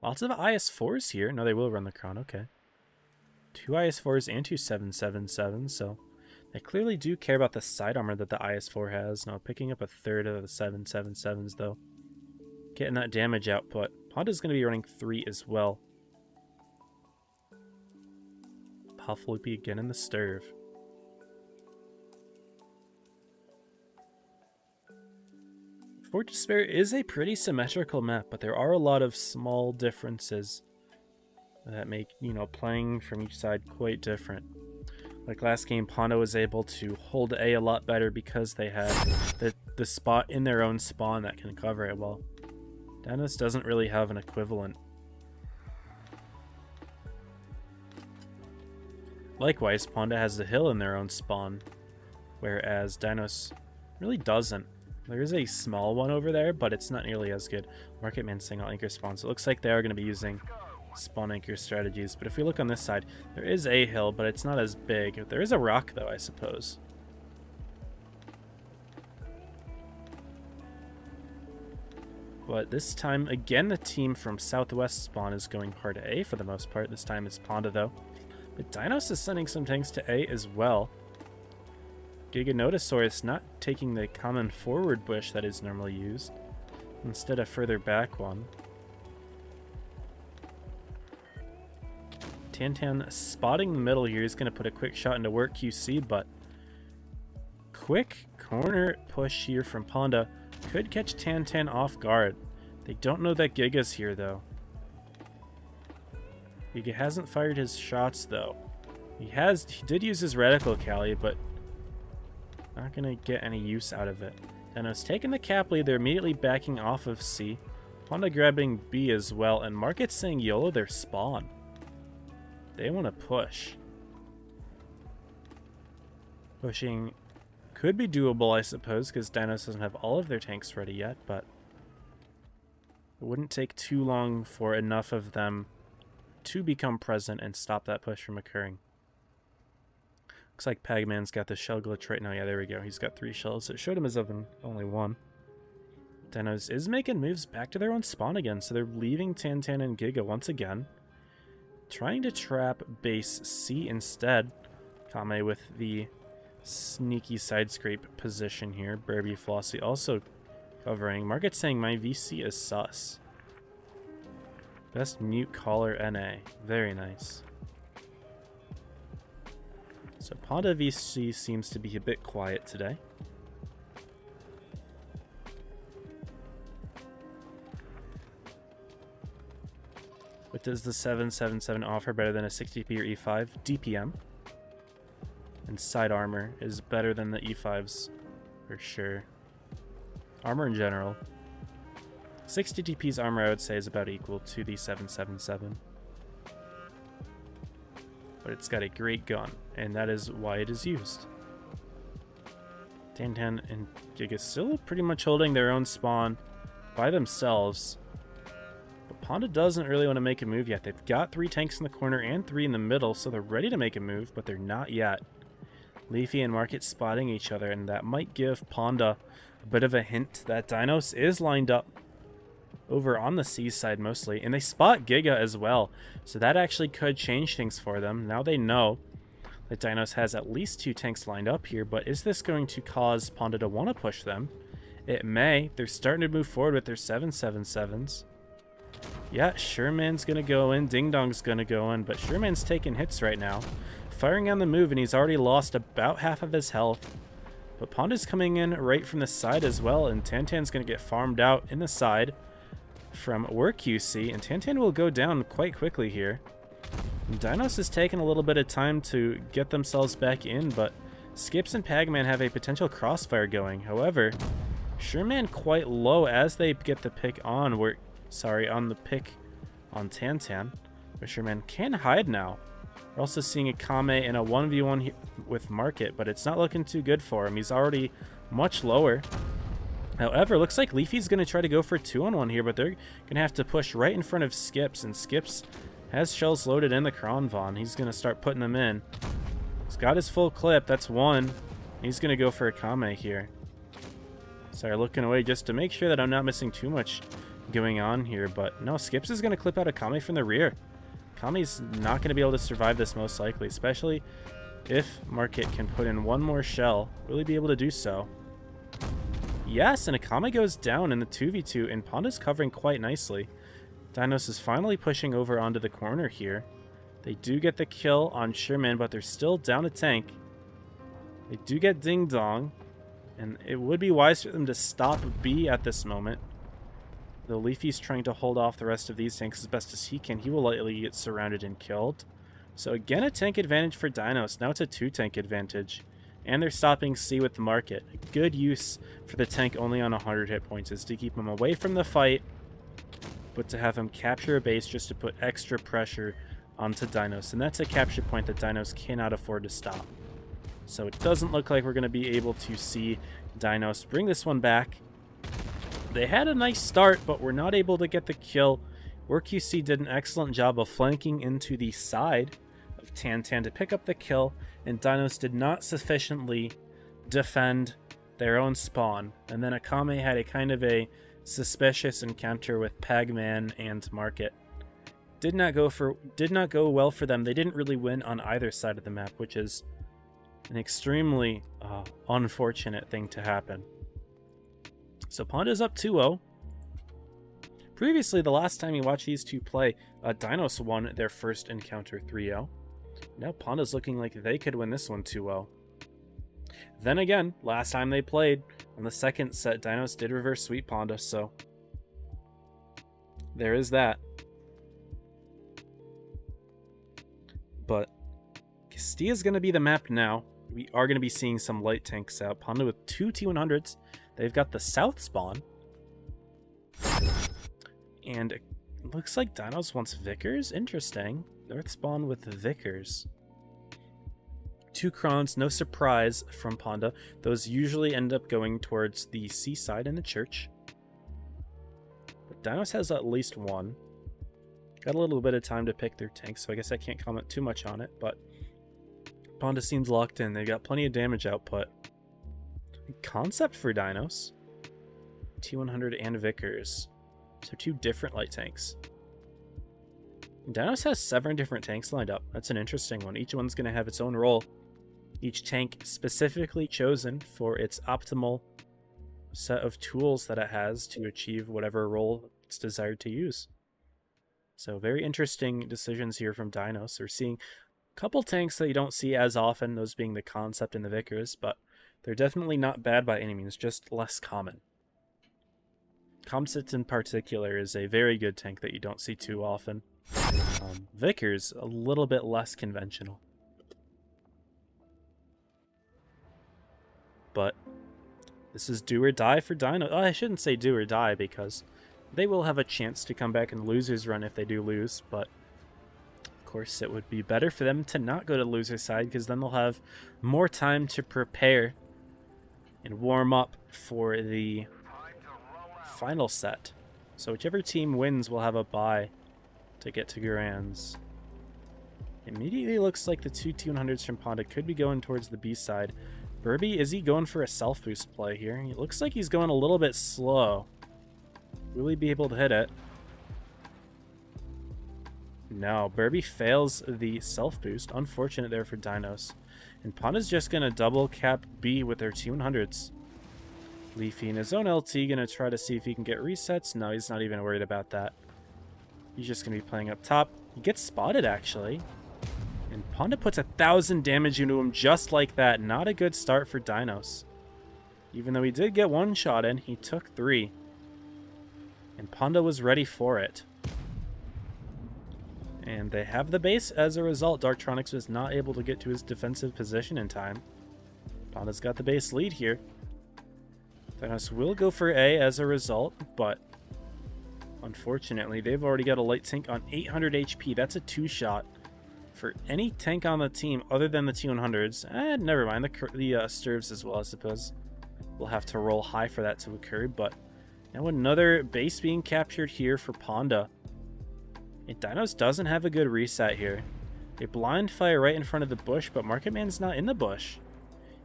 Lots of IS-4s here. No, they will run the Kron, okay. 2 IS-4s and 2 777s, so they clearly do care about the side armor that the IS-4 has. No, picking up a third of the 777s, though. Getting that damage output. Ponda's going to be running 3 as well. Puff Loopy again in the Sturve. Fort Despair is a pretty symmetrical map, but there are a lot of small differences that make, you know, playing from each side quite different. Like last game, Ponda was able to hold A a lot better because they had the spot in their own spawn that can cover it well. Dinos doesn't really have an equivalent. Likewise, Ponda has the hill in their own spawn, whereas Dinos really doesn't. There is a small one over there, but it's not nearly as good. Marketman single anchor spawns. It looks like they are going to be using spawn anchor strategies. But if we look on this side, there is a hill, but it's not as big. There is a rock, though, I suppose. But this time, again, the team from Southwest spawn is going hard to A for the most part. This time it's Ponda, though. But Dinos is sending some tanks to A as well. Giganotosaurus not taking the common forward bush that is normally used. Instead a further back one. Tantan spotting the middle here. He's going to put a quick shot into Work QC, but quick corner push here from Ponda could catch Tantan off guard. They don't know that Giga's here, though. Giga hasn't fired his shots, though. He did use his reticle Cali, but not going to get any use out of it. Dinos taking the cap lead. They're immediately backing off of C. Ponda grabbing B as well, and Market saying YOLO their spawn. They want to push. Pushing could be doable, I suppose, because Dinos doesn't have all of their tanks ready yet, but it wouldn't take too long for enough of them to become present and stop that push from occurring. Looks like Pagman's got the shell glitch right now. Yeah, there we go. He's got 3 shells. It showed him as having only 1. Dinos is making moves back to their own spawn again, so they're leaving Tantan and Giga once again. Trying to trap base C instead. Kame with the sneaky side scrape position here. Burby Flossie also covering. Market saying my VC is sus. Best mute caller NA. Very nice. So Ponda VC seems to be a bit quiet today. What does the 777 offer better than a 60p or E5? DPM. And side armor is better than the E5s for sure. Armor in general. 60 DP's armor I would say is about equal to the 777. But it's got a great gun, and that is why it is used. Tantan and Giga still pretty much holding their own spawn by themselves. But Panda doesn't really want to make a move yet. They've got 3 tanks in the corner and 3 in the middle, so they're ready to make a move, but they're not yet. Leafy and Market spotting each other, and that might give Panda a bit of a hint that Dinos is lined up over on the C side mostly, and they spot Giga as well, so that actually could change things for them. Now they know that Dinos has at least 2 tanks lined up here, but is this going to cause Panda to want to push them? It may. They're starting to move forward with their 777s. Yeah, Sherman's going to go in, Ding Dong's going to go in, but Sherman's taking hits right now. Firing on the move, and he's already lost about half of his health. But Panda's coming in right from the side as well, and Tantan's going to get farmed out in the side from Work QC, and Tantan will go down quite quickly here. And Dinos is taking a little bit of time to get themselves back in, but Skips and Pagman have a potential crossfire going. However, Sherman quite low as they get the pick on on the pick on Tantan, but Sherman can hide now. We're also seeing a Kame in a 1v1 with Market, but it's not looking too good for him. He's already much lower. However, looks like Leafy's going to try to go for a 2-on-1 here, but they're going to have to push right in front of Skips, and Skips has shells loaded in the Kronvon. He's going to start putting them in. He's got his full clip. That's 1. He's going to go for a Kame here. Sorry, looking away just to make sure that I'm not missing too much going on here, but no, Skips is going to clip out a Kame from the rear. Kame's not going to be able to survive this most likely, especially if Market can put in 1 more shell, really be able to do so. Yes, and a Kame goes down in the 2v2, and Panda's covering quite nicely. Dinos is finally pushing over onto the corner here. They do get the kill on Sherman, but they're still down a tank. They do get Ding Dong, and it would be wise for them to stop B at this moment. Though Leafy's trying to hold off the rest of these tanks as best as he can, he will likely get surrounded and killed. So again, a tank advantage for Dinos. Now it's a 2-tank advantage. And they're stopping C with the Market. Good use for the tank only on 100 hit points is to keep him away from the fight, but to have him capture a base just to put extra pressure onto Dinos. And that's a capture point that Dinos cannot afford to stop. So it doesn't look like we're going to be able to see Dinos bring this one back. They had a nice start, but were not able to get the kill. WorkQC did an excellent job of flanking into the side of Tantan to pick up the kill, and Dinos did not sufficiently defend their own spawn. And then Akame had a kind of a suspicious encounter with Pagman and Market. Did not go well for them. They didn't really win on either side of the map, which is an extremely unfortunate thing to happen. So Panda's up 2-0. Previously, the last time you watched these two play, Dinos won their first encounter 3-0. Now Panda's looking like they could win this one 2-0. Then again, last time they played, on the second set, Dinos did reverse sweep Panda, so there is that. But Castilla's going to be the map now. We are going to be seeing some light tanks out. Panda with 2 T100s. They've got the south spawn. And it looks like Dinos wants Vickers. Interesting. North spawn with Vickers. 2 Krons, no surprise from Panda. Those usually end up going towards the seaside and the church. But Dinos has at least 1. Got a little bit of time to pick their tanks, so I guess I can't comment too much on it, but Panda seems locked in. They've got plenty of damage output. Concept for Dinos. T100 and Vickers. So 2 different light tanks. Dinos has 7 different tanks lined up. That's an interesting one. Each one's going to have its own role. Each tank specifically chosen for its optimal set of tools that it has to achieve whatever role it's desired to use. So very interesting decisions here from Dinos. We're seeing a couple tanks that you don't see as often, those being the Concept and the Vickers, but they're definitely not bad by any means, just less common. Concept in particular is a very good tank that you don't see too often. Vickers, a little bit less conventional. But this is do or die for Dino. Oh, I shouldn't say do or die because they will have a chance to come back in the loser's run if they do lose, but of course it would be better for them to not go to the loser's side because then they'll have more time to prepare and warm up for the final set. So whichever team wins will have a bye to get to Grands. Immediately looks like the two T100s from Ponda could be going towards the B side. Burby, is he going for a self-boost play here? It looks like he's going a little bit slow. Will he be able to hit it? No, Burby fails the self-boost. Unfortunate there for Dinos. And Ponda's just going to double cap B with their T100s. Leafy in his own LT going to try to see if he can get resets. No, he's not even worried about that. He's just going to be playing up top. He gets spotted, actually. And Ponda puts 1,000 damage into him just like that. Not a good start for Dinos. Even though he did get one shot in, he took 3. And Ponda was ready for it. And they have the base as a result. Darktronics was not able to get to his defensive position in time. Ponda's got the base lead here. Dinos will go for A as a result, but unfortunately, they've already got a light tank on 800 HP. That's a 2-shot. For any tank on the team other than the T100s, never mind, the Sturves as well, I suppose. We'll have to roll high for that to occur, but now another base being captured here for Ponda. And Dinos doesn't have a good reset here. A blind fire right in front of the bush, but Market Man's not in the bush.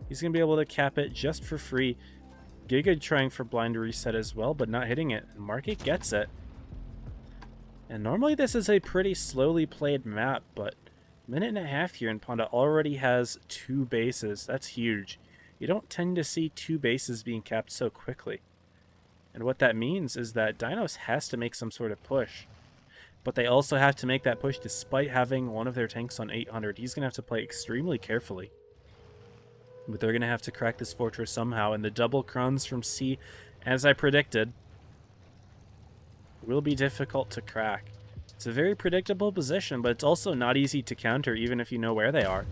He's going to be able to cap it just for free. Giga trying for blind reset as well, but not hitting it. And Market gets it. And normally this is a pretty slowly played map, but minute and a half here and Ponda already has 2 bases. That's huge. You don't tend to see 2 bases being capped so quickly. And what that means is that Dinos has to make some sort of push. But they also have to make that push despite having one of their tanks on 800. He's going to have to play extremely carefully. But they're going to have to crack this fortress somehow. And the double cruns from C, as I predicted, will be difficult to crack. It's a very predictable position, but it's also not easy to counter even if you know where they are.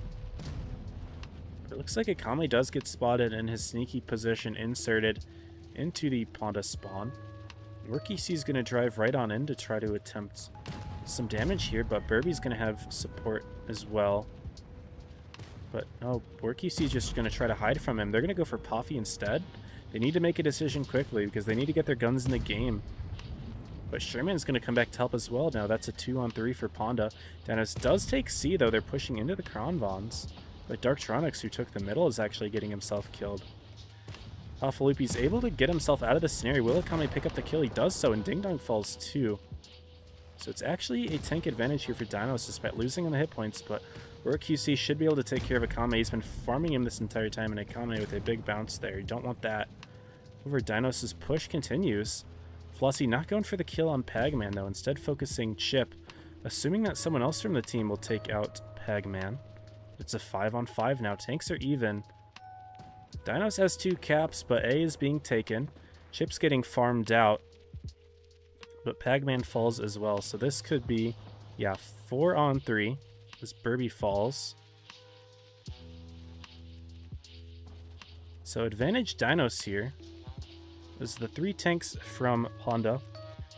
It looks like Akame does get spotted and his sneaky position inserted into the Ponda spawn. Worky C is going to drive right on in to try to attempt some damage here, but Burby's going to have support as well. But no, Worky C is just going to try to hide from him. They're going to go for Poffy instead. They need to make a decision quickly because they need to get their guns in the game. But Sherman's going to come back to help as well now. That's a 2-on-3 for Ponda. Dinos does take C, though. They're pushing into the Kronvons. But Darktronics, who took the middle, is actually getting himself killed. Alphalupi's able to get himself out of the snare. Will Akame pick up the kill? He does so, and Ding Dong falls too. So it's actually a tank advantage here for Dinos, despite losing on the hit points, but QC should be able to take care of Akame. He's been farming him this entire time, and Akame with a big bounce there. You don't want that. Over Dinos' push continues. Flossie not going for the kill on Pagman, though, instead focusing Chip, assuming that someone else from the team will take out Pagman. It's a 5-on-5 now. Tanks are even. Dinos has 2 caps, but A is being taken. Chip's getting farmed out. But Pagman falls as well. So this could be, yeah, 4-on-3. As Burby falls. So advantage Dinos here. As the 3 tanks from Ponda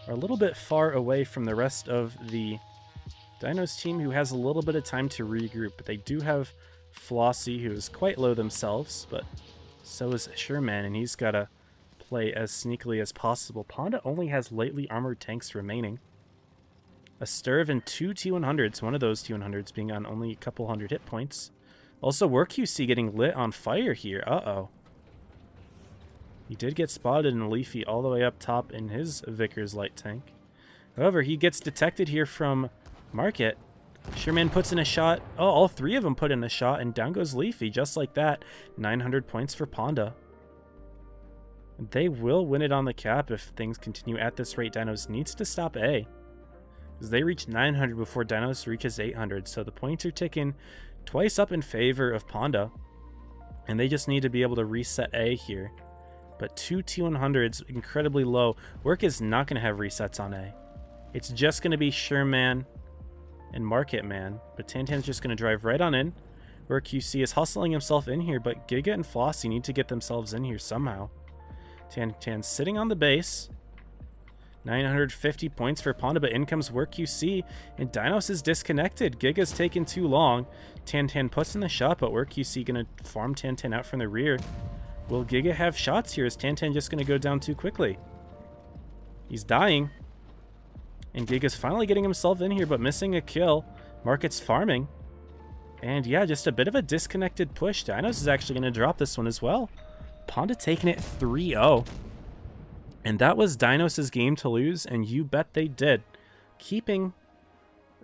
are a little bit far away from the rest of the Dinos team, who has a little bit of time to regroup. But they do have Flossie, who is quite low themselves, but so is Sherman, and he's got to play as sneakily as possible. Ponda only has lightly armored tanks remaining. A Sturv and 2 T100s, one of those T100s being on only a couple hundred hit points. Also, WorkQC getting lit on fire here. Uh-oh. He did get spotted in Leafy all the way up top in his Vickers light tank. However, he gets detected here from Market. Sherman puts in a shot. Oh, all 3 of them put in a shot, and down goes Leafy, just like that. 900 points for Ponda. They will win it on the cap if things continue at this rate. Dinos needs to stop A, because they reach 900 before Dinos reaches 800. So the points are ticking twice up in favor of Ponda, and they just need to be able to reset A here. But 2 T100s, incredibly low. Work is not going to have resets on A. It's just going to be Sherman and Market Man. But Tantan's just going to drive right on in. Where QC is hustling himself in here, but Giga and Flossie need to get themselves in here somehow. Tantan's sitting on the base. 950 points for Ponda, but in comes WorkQC, and Dinos is disconnected. Giga's taken too long. Tantan puts in the shot, but WorkQC going to farm Tantan out from the rear. Will Giga have shots here? Is Tantan just going to go down too quickly? He's dying. And Giga's finally getting himself in here, but missing a kill. Market's farming. And yeah, just a bit of a disconnected push. Dinos is actually going to drop this one as well. Ponda taking it 3-0. And that was Dinos' game to lose, and you bet they did. Keeping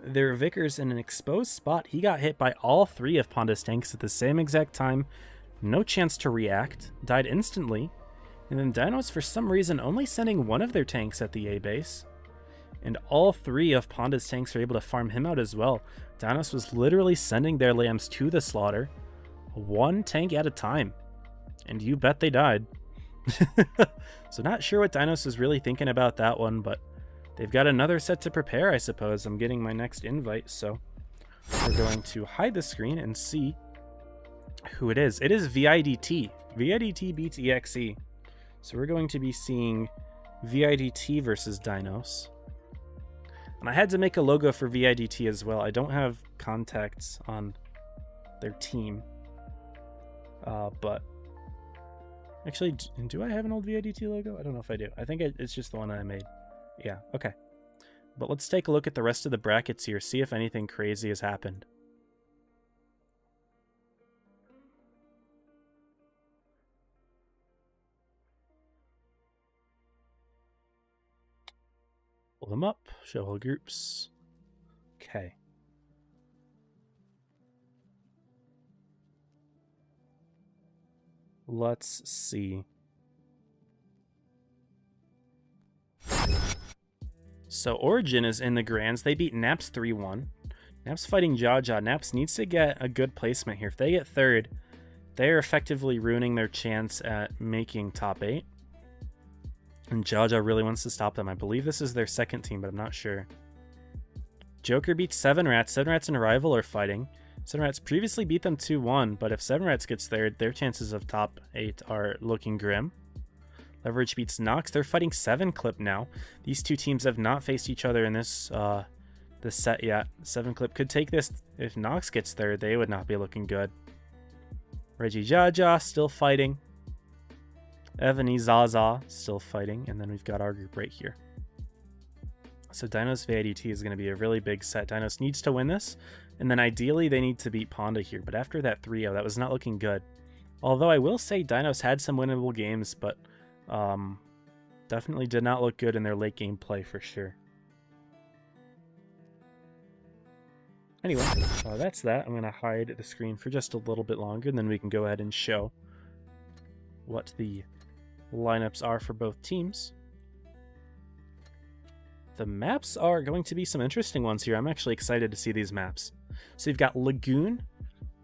their Vickers in an exposed spot. He got hit by all 3 of Ponda's tanks at the same exact time. No chance to react. Died instantly. And then Dinos, for some reason, only sending 1 of their tanks at the A base. And all 3 of Ponda's tanks are able to farm him out as well. Dinos was literally sending their lambs to the slaughter, 1 tank at a time. And you bet they died. So not sure what Dinos is really thinking about that one, but they've got another set to prepare, I suppose. I'm getting my next invite, so we're going to hide the screen and see who it is. It is VIDT. VIDT beats EXE. So we're going to be seeing VIDT versus Dinos. And I had to make a logo for VIDT as well. I don't have contacts on their team. But actually, do I have an old VIDT logo? I don't know if I do. I think it's just the one I made. Yeah, okay. But let's take a look at the rest of the brackets here, see if anything crazy has happened. Pull them up, show all groups. Okay. Let's see. So Origin is in the Grands. They beat Naps 3-1. Naps fighting Jaja. Naps needs to get a good placement here. If they get 3rd, they're effectively ruining their chance at making top 8. And Jaja really wants to stop them. I believe this is their 2nd team, but I'm not sure. Joker beats 7 Rats. 7 Rats and Rival are fighting. 7 Rats previously beat them 2-1, but if 7 Rats gets 3rd, their chances of top 8 are looking grim. Leverage beats Nox. They're fighting 7 Clip now. These 2 teams have not faced each other in this set yet. 7 Clip could take this. If Nox gets 3rd, they would not be looking good. Reggie Jaja still fighting. Evany Zaza still fighting. And then we've got our group right here. So Dinos VIDT is going to be a really big set. Dinos needs to win this. And then ideally they need to beat Ponda here. But after that 3-0, that was not looking good. Although I will say Dinos had some winnable games, but definitely did not look good in their late game play for sure. Anyway, that's that. I'm going to hide the screen for just a little bit longer, and then we can go ahead and show what the lineups are for both teams. The maps are going to be some interesting ones here. I'm actually excited to see these maps. So you've got Lagoon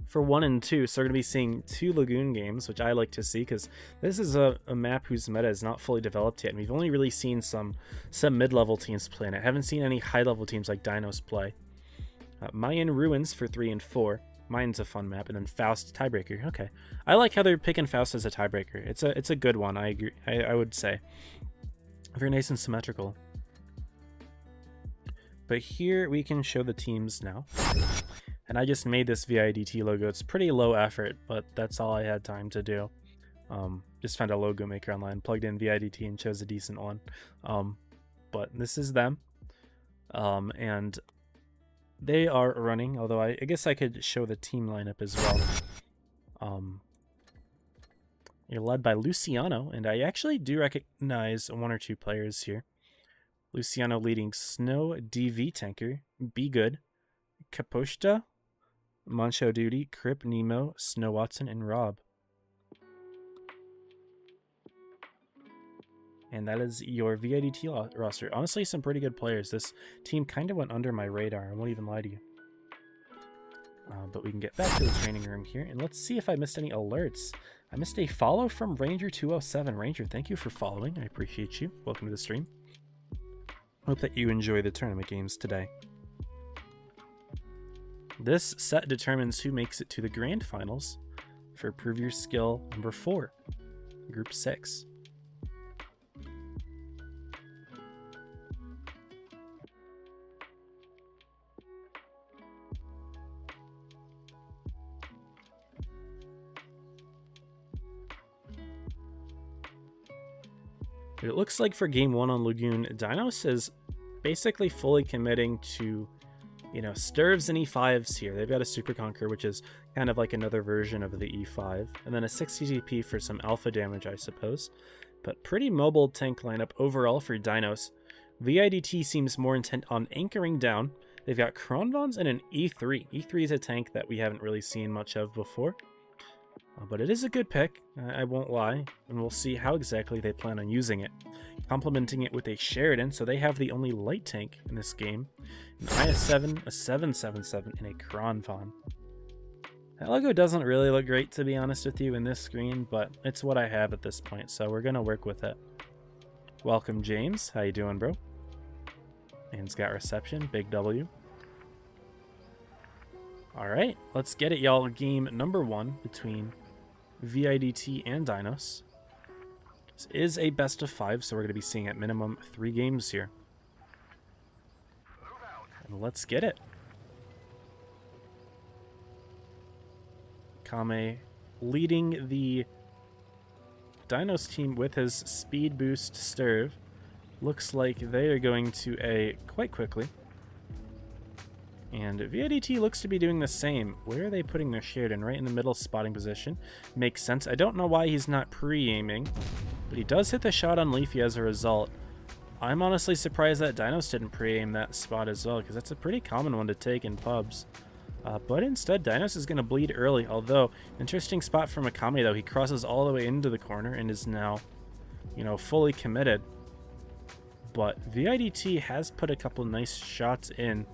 for 1 and 2, so we're going to be seeing 2 Lagoon games, which I like to see because this is a map whose meta is not fully developed yet, and we've only really seen some mid-level teams play in it. Haven't seen any high-level teams like Dinos play. Mayan Ruins for 3 and 4. Mayan's a fun map, and then Faust tiebreaker. Okay, I like how they're picking Faust as a tiebreaker. It's a good one. I agree. I would say very nice and symmetrical. But here we can show the teams now. And I just made this VIDT logo. It's pretty low effort, but that's all I had time to do. Just found a logo maker online, plugged in VIDT, and chose a decent one. But this is them. And they are running, although I guess I could show the team lineup as well. You're led by Luciano, and I actually do recognize 1 or 2 players here. Luciano leading Snow DV Tanker, Be Good, Kaposhta, Mancho Duty, Crip, Nemo, Snow Watson, and Rob. And that is your VIDT roster. Honestly, some pretty good players. This team kind of went under my radar. I won't even lie to you. But we can get back to the training room here, and let's see if I missed any alerts. I missed a follow from Ranger207. Ranger, thank you for following. I appreciate you. Welcome to the stream. Hope that you enjoy the tournament games today. This set determines who makes it to the grand finals for Prove Your Skill number 4, Group 6. It looks like for game 1 on Lagoon, Dinos is basically fully committing to, you know, Sturves and E5s here. They've got a Super Conquer, which is kind of like another version of the E5, and then a 60 TP for some alpha damage, I suppose. But pretty mobile tank lineup overall for Dinos. VIDT seems more intent on anchoring down. They've got Kronvons and an E3. E3 is a tank that we haven't really seen much of before. But it is a good pick, I won't lie, and we'll see how exactly they plan on using it. Complementing it with a Sheridan, so they have the only light tank in this game. An IS-7, a 777, and a Kronvon. That logo doesn't really look great, to be honest with you, in this screen, but it's what I have at this point, so we're going to work with it. Welcome, James. How you doing, bro? And he's got reception. Big W. Alright, let's get it, y'all. Game number 1 between VIDT and Dinos. This is a best of 5, so we're going to be seeing at minimum 3 games here. And let's get it. Kame leading the Dinos team with his speed boost Sturve. Looks like they are going to A quite quickly. And VIDT looks to be doing the same. Where are they putting their Sheridan? Right in the middle spotting position. Makes sense. I don't know why he's not pre-aiming, but he does hit the shot on Leafy as a result. I'm honestly surprised that Dinos didn't pre-aim that spot as well, because that's a pretty common one to take in pubs. But instead, Dinos is going to bleed early, although, interesting spot from Akame though. He crosses all the way into the corner and is now, you know, fully committed. But VIDT has put a couple nice shots in.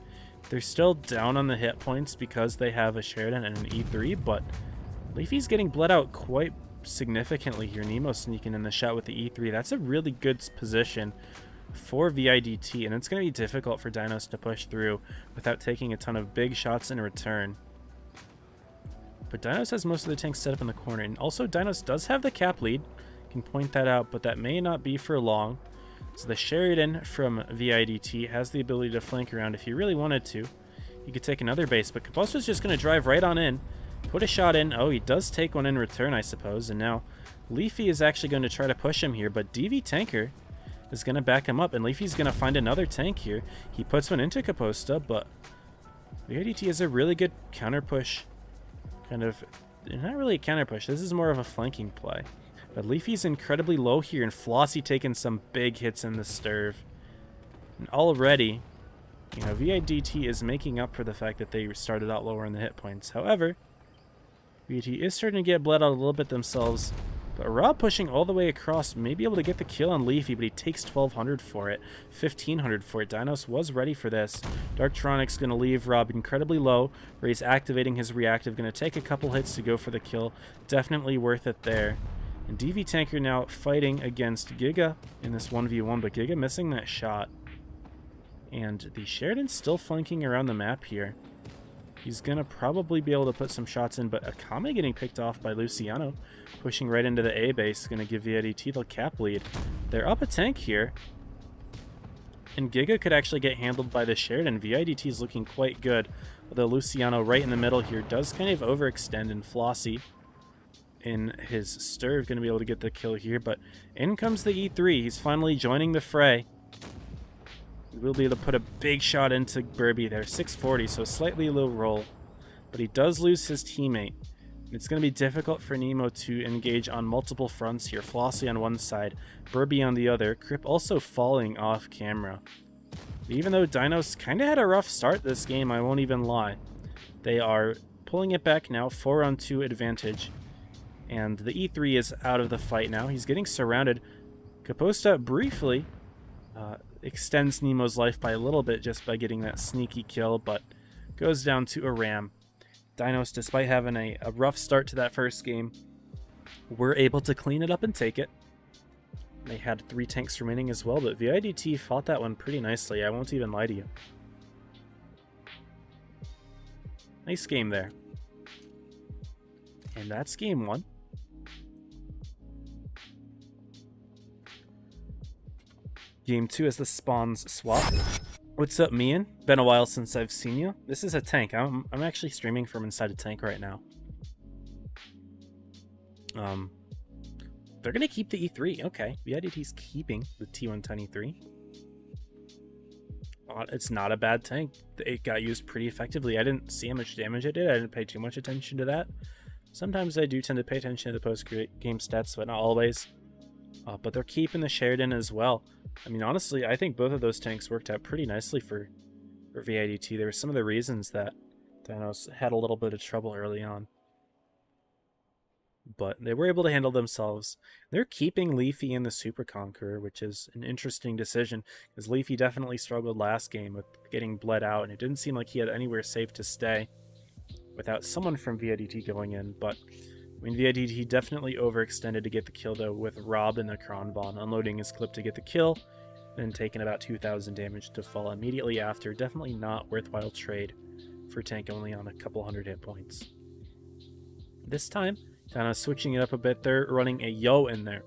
They're still down on the hit points because they have a Sheridan and an E3, but Leafy's getting bled out quite significantly here. Nemo sneaking in the shot with the E3. That's a really good position for VIDT, and it's going to be difficult for Dinos to push through without taking a ton of big shots in return. But Dinos has most of the tanks set up in the corner, and also Dinos does have the cap lead. Can point that out, but that may not be for long. So the Sheridan from VIDT has the ability to flank around if he really wanted to. He could take another base, but Kaposta's just going to drive right on in, put a shot in. Oh, he does take one in return, I suppose, and now Leafy is actually going to try to push him here, but DV Tanker is going to back him up, and Leafy's going to find another tank here. He puts one into Kaposta, but VIDT is a really good counter push. Kind of, not really a counter push, this is more of a flanking play. But Leafy's incredibly low here, and Flossie taking some big hits in the Sturve. And already, you know, VIDT is making up for the fact that they started out lower in the hit points. However, VIDT is starting to get bled out a little bit themselves. But Rob pushing all the way across may be able to get the kill on Leafy, but he takes 1,200 for it, 1,500 for it. Dinos was ready for this. Darktronic's going to leave Rob incredibly low, where he's activating his reactive, going to take a couple hits to go for the kill. Definitely worth it there. And DV Tanker now fighting against Giga in this 1v1, but Giga missing that shot. And the Sheridan's still flanking around the map here. He's going to probably be able to put some shots in, but Akame getting picked off by Luciano, pushing right into the A base, going to give VIDT the cap lead. They're up a tank here, and Giga could actually get handled by the Sheridan. VIDT is looking quite good, although Luciano right in the middle here does kind of overextend, and Flossie in his Sturve going to be able to get the kill here, but in comes the E3. He's finally joining the fray. He will be able to put a big shot into Burby there, 640, so slightly low roll, but he does lose his teammate. It's going to be difficult for Nemo to engage on multiple fronts here. Flossie on one side, Burby on the other, Crip also falling off camera. Even though Dinos kind of had a rough start this game, I won't even lie. They are pulling it back now, 4-on-2 advantage. And the E3 is out of the fight now. He's getting surrounded. Kaposta briefly extends Nemo's life by a little bit just by getting that sneaky kill, but goes down to a ram. Dinos, despite having a rough start to that first game, were able to clean it up and take it. They had 3 tanks remaining as well, but VIDT fought that one pretty nicely. I won't even lie to you. Nice game there. And that's game 1. Game 2 is the spawns swap. What's up, Mian? Been a while since I've seen you. This is a tank. I'm actually streaming from inside a tank right now. They're going to keep the E3. Okay. VIDT's keeping the T110 E3. It's not a bad tank. It got used pretty effectively. I didn't see how much damage it did. I didn't pay too much attention to that. Sometimes I do tend to pay attention to the post-game stats, but not always. But they're keeping the Sheridan as well. I mean, honestly, I think both of those tanks worked out pretty nicely for VIDT. There were some of the reasons that Dinos had a little bit of trouble early on. But they were able to handle themselves. They're keeping Leafy in the Super Conqueror, which is an interesting decision, because Leafy definitely struggled last game with getting bled out, and it didn't seem like he had anywhere safe to stay without someone from VIDT going in. But I mean, VIDT definitely overextended to get the kill, though, with Rob in the Kronbahn unloading his clip to get the kill, then taking about 2,000 damage to fall immediately after. Definitely not worthwhile trade for a tank only on a couple hundred hit points. This time, kind of switching it up a bit, they're running a Yo in there.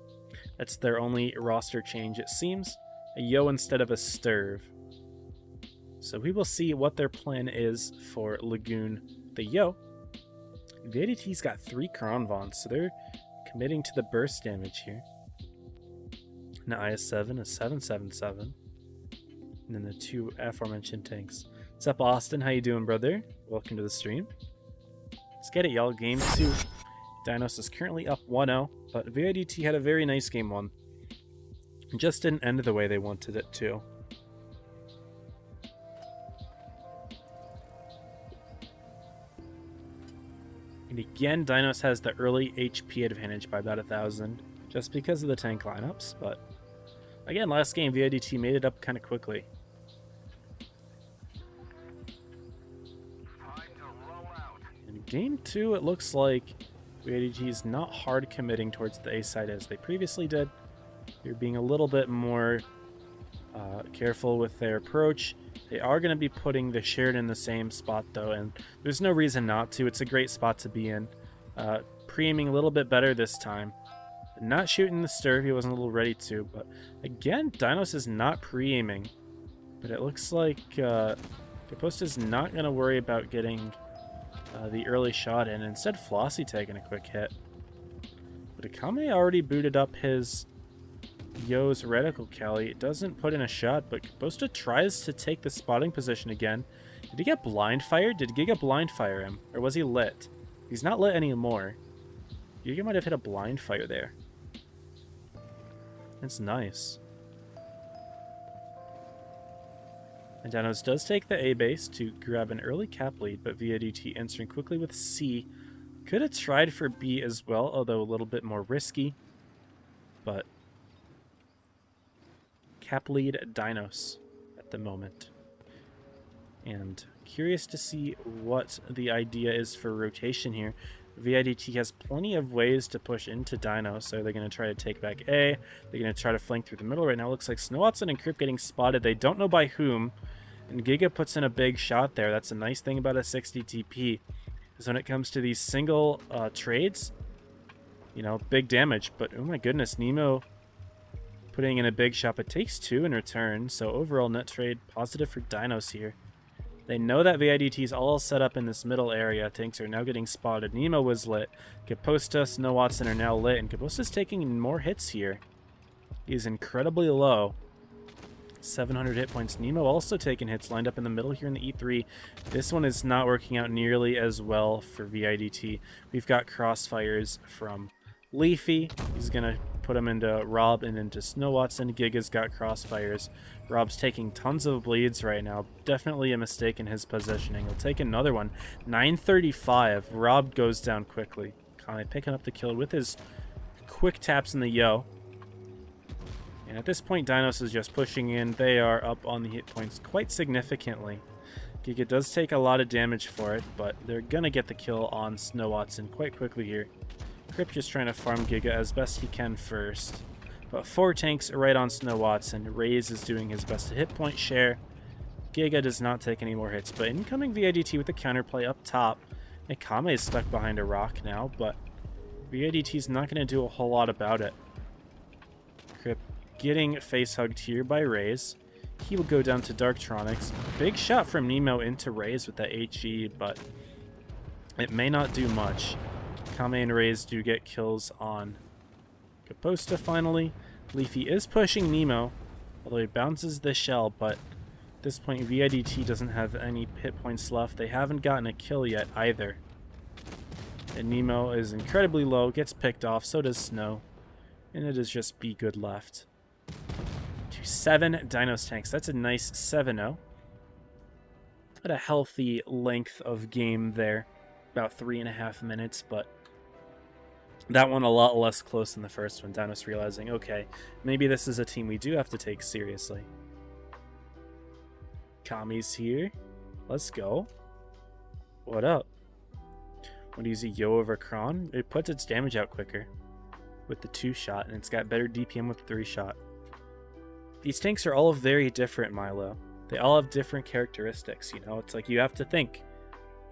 That's their only roster change, it seems. A Yo instead of a Sturv. So we will see what their plan is for Lagoon the Yo. VIDT's got 3 Kronvons, so they're committing to the burst damage here. An IS-7, a 777, and then the 2 aforementioned tanks. What's up, Austin? How you doing, brother? Welcome to the stream. Let's get it, y'all. Game 2. Dinos is currently up 1-0, but VIDT had a very nice game 1. It just didn't end the way they wanted it to. And again, Dinos has the early HP advantage by about 1,000, just because of the tank lineups, but again, last game, VIDT made it up kind of quickly. In game 2, it looks like VIDT is not hard committing towards the A side as they previously did. They're being a little bit more careful with their approach. They are going to be putting the Sheridan in the same spot, though, and there's no reason not to. It's a great spot to be in. Pre-aiming a little bit better this time. Not shooting the Sturv, he wasn't a little ready to, but again, Dinos is not pre-aiming. But it looks like Kaposta is not going to worry about getting the early shot in. Instead, Flossie taking a quick hit. But Akame already booted up his Yo's reticle Cali. It doesn't put in a shot, but Kaposta tries to take the spotting position again. Did he get blind fired? Did Giga blind fire him? Or was he lit? He's not lit anymore. Giga might have hit a blind fire there. That's nice. And Dinos does take the A base to grab an early cap lead, but VIDT answering quickly with C. Could have tried for B as well, although a little bit more risky. But cap lead Dinos at the moment. And curious to see what the idea is for rotation here. VIDT has plenty of ways to push into Dinos. So they're going to try to take back A. They're going to try to flank through the middle. Right now it looks like Snowatson and Crypt getting spotted. They don't know by whom. And Giga puts in a big shot there. That's a nice thing about a 60 TP. Is when it comes to these single trades, you know, big damage. But oh my goodness, Nemo putting in a big shot. But takes 2 in return. So overall net trade positive for Dinos here. They know that VIDT is all set up in this middle area. Tanks are now getting spotted. Nemo was lit. Kaposta, Snowatson are now lit. And Kaposta's taking more hits here. He's incredibly low. 700 hit points. Nemo also taking hits, lined up in the middle here in the E3. This one is not working out nearly as well for VIDT. We've got crossfires from Leafy. He's going to put him into Rob and into Snowatson. Giga's got crossfires. Rob's taking tons of bleeds right now. Definitely a mistake in his positioning. He'll take another one. 935. Rob goes down quickly. Kame picking up the kill with his quick taps in the Yo. And at this point, Dinos is just pushing in. They are up on the hit points quite significantly. Giga does take a lot of damage for it, but they're going to get the kill on Snowatson quite quickly here. Crypt just trying to farm Giga as best he can first. But 4 tanks right on Snowatson. Raze is doing his best to hit point share. Giga does not take any more hits, but incoming VIDT with the counterplay up top. Akame is stuck behind a rock now, but VIDT is not going to do a whole lot about it. Crypt getting face hugged here by Raze. He will go down to Darktronics. Big shot from Nemo into Raze with that HE, but it may not do much. Kame and Raze do get kills on Caposta finally. Leafy is pushing Nemo, although he bounces the shell, but at this point VIDT doesn't have any hit points left. They haven't gotten a kill yet either. And Nemo is incredibly low, gets picked off, so does Snow. And it is just Be Good left. To 7 Dinos tanks. That's a nice 7-0. At a healthy length of game there. About 3.5 minutes, but that one a lot less close than the first one. Dinos realizing, okay, maybe this is a team we do have to take seriously. Kami's here. Let's go. What up? Want to use a Yo over Kron? It puts its damage out quicker with the 2-shot, and it's got better DPM with the 3-shot. These tanks are all very different, Milo. They all have different characteristics, you know? It's like you have to think,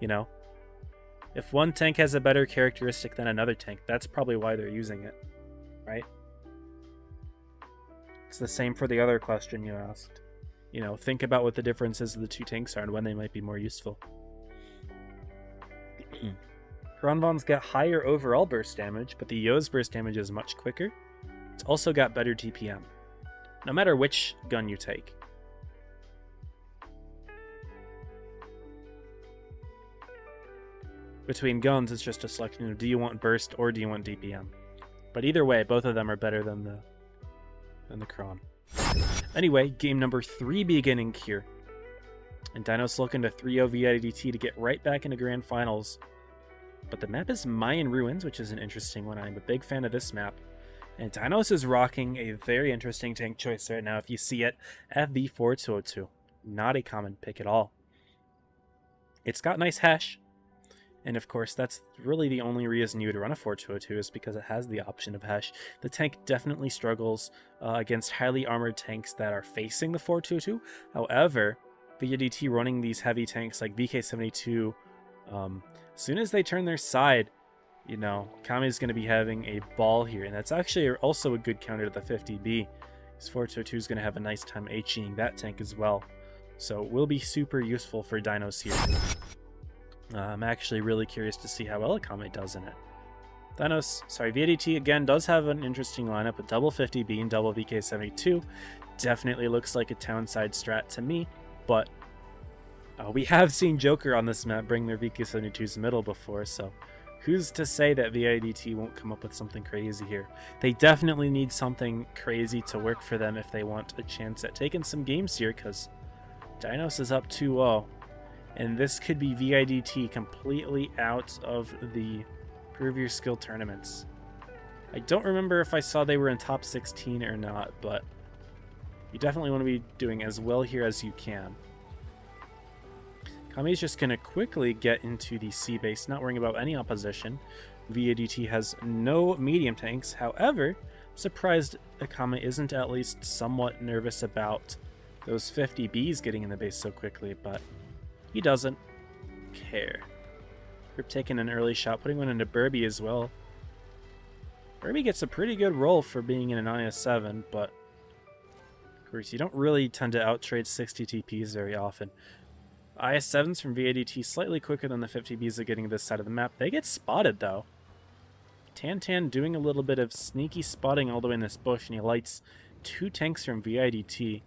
you know? If one tank has a better characteristic than another tank, that's probably why they're using it, right? It's the same for the other question you asked. You know, think about what the differences of the two tanks are and when they might be more useful. Kronvon's got higher overall burst damage, but the Yo's burst damage is much quicker. It's also got better DPM, no matter which gun you take. Between guns, it's just a selection of do you want burst or do you want DPM. But either way, both of them are better than the Kron. Anyway, game number 3 beginning here. And Dinos looking to 3-0 VIDT to get right back into Grand Finals. But the map is Mayan Ruins, which is an interesting one. I'm a big fan of this map. And Dinos is rocking a very interesting tank choice right now. If you see it, FV4202. Not a common pick at all. It's got nice hash. And of course, that's really the only reason you would run a 4202 is because it has the option of hash. The tank definitely struggles against highly armored tanks that are facing the 4202. However, VIDT running these heavy tanks like VK72, as soon as they turn their side, you know, Kami's going to be having a ball here. And that's actually also a good counter to the 50B. This 4202 is going to have a nice time HEing that tank as well. So it will be super useful for Dinos here. I'm actually really curious to see how well Kami does in it. VIDT again does have an interesting lineup with double 50B and double VK72. Definitely looks like a townside strat to me, but we have seen Joker on this map bring their VK72's middle before, so who's to say that VIDT won't come up with something crazy here? They definitely need something crazy to work for them if they want a chance at taking some games here, because Dinos is up 2-0. And this could be VIDT completely out of the Prove Your Skill tournaments. I don't remember if I saw they were in top 16 or not, but you definitely want to be doing as well here as you can. Kami's just going to quickly get into the C base, not worrying about any opposition. VIDT has no medium tanks. However, I'm surprised Kami isn't at least somewhat nervous about those 50Bs getting in the base so quickly, but he doesn't care. Grip taking an early shot, putting one into Burby as well. Burby gets a pretty good roll for being in an IS-7, but of course you don't really tend to outtrade 60 TPs very often. IS-7s from VIDT slightly quicker than the 50Bs are getting to this side of the map. They get spotted though. Tantan doing a little bit of sneaky spotting all the way in this bush, and he lights 2 tanks from VIDT.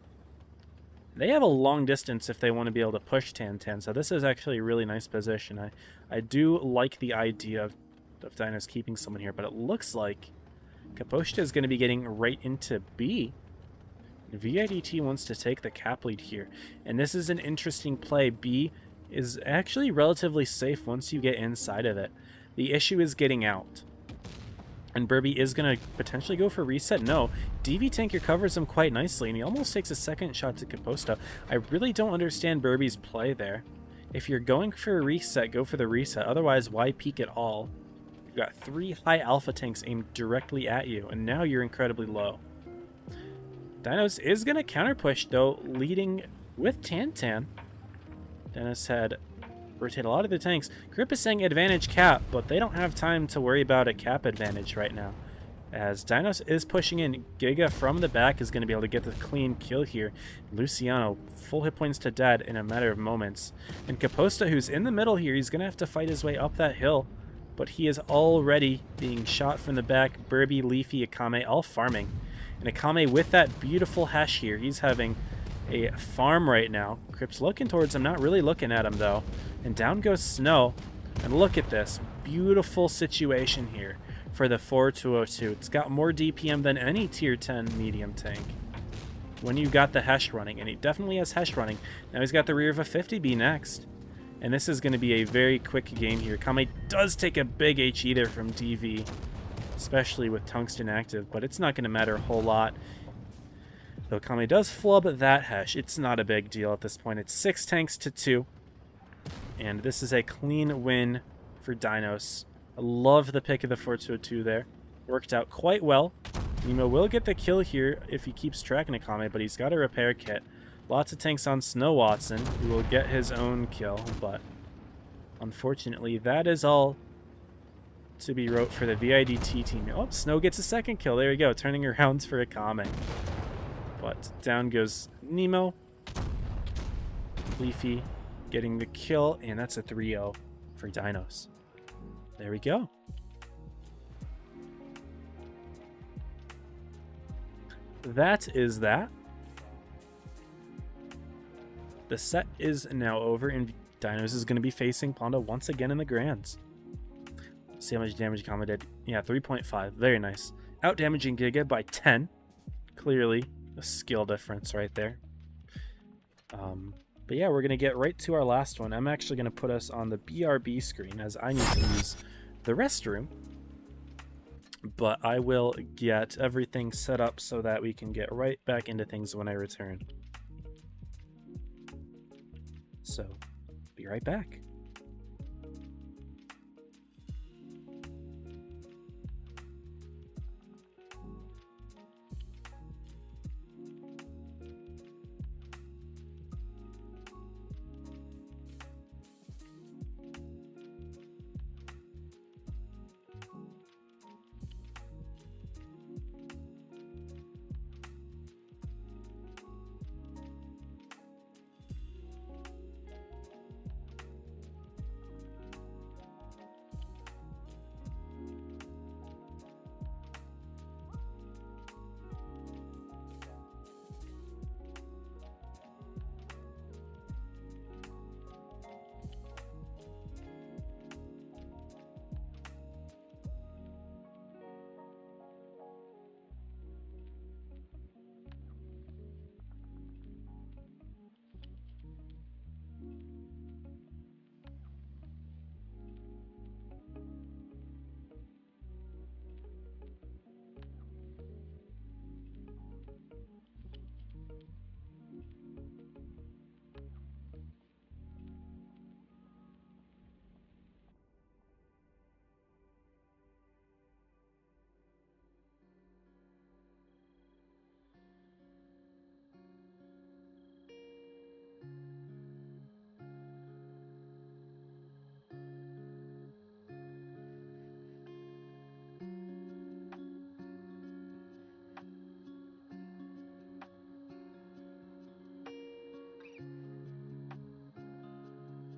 They have a long distance if they want to be able to push Tantan, so this is actually a really nice position. I do like the idea of Dinos keeping someone here, but it looks like Caposta is going to be getting right into B. VIDT wants to take the cap lead here, and this is an interesting play. B is actually relatively safe once you get inside of it. The issue is getting out. And Burby is going to potentially go for reset. No, DV Tank recovers him quite nicely, and he almost takes a second shot to Caposta. I really don't understand Burby's play there. If you're going for a reset, go for the reset. Otherwise, why peek at all? You've got 3 high alpha tanks aimed directly at you, and now you're incredibly low. Dinos is going to counter push, though, leading with Tantan. Dinos had rotate a lot of the tanks. Grip is saying advantage cap, but they don't have time to worry about a cap advantage right now. As Dinos is pushing in, Giga from the back is going to be able to get the clean kill here. Luciano, full hit points to dead in a matter of moments. And Caposta, who's in the middle here, he's going to have to fight his way up that hill. but he is already being shot from the back. Burby, Leafy, Akame all farming. And Akame with that beautiful hash here. He's having a farm right now. Crypt's looking towards him, not really looking at him though. And down goes Snow. And look at this beautiful situation here for the 4202. It's got more DPM than any tier 10 medium tank when you got the Hesh running, and he definitely has Hesh running. Now he's got the rear of a 50B next, and this is going to be a very quick game here. Kame does take a big HE there from DV, especially with Tungsten active, but it's not going to matter a whole lot. Though Kame does flub that Hesh, it's not a big deal at this point. It's 6 tanks to 2, and this is a clean win for Dinos. I love the pick of the 4202 there. Worked out quite well. Nemo will get the kill here if he keeps tracking Akame, but he's got a repair kit. Lots of tanks on Snow Watson, who will get his own kill, but unfortunately that is all to be wrote for the VIDT team. Oh, Snow gets a second kill. There we go, turning around for Akame. But down goes Nemo. Leafy getting the kill, and that's a 3-0 for Dinos. There we go. That is that. The set is now over, and Dinos is going to be facing Ponda once again in the Grands. Let's see how much damage Kama did. Yeah, 3.5. Very nice. Out damaging Giga by 10. Clearly a skill difference right there. But yeah, we're going to get right to our last one. I'm actually going to put us on the BRB screen as I need to use the restroom. But I will get everything set up so that we can get right back into things when I return. So, be right back.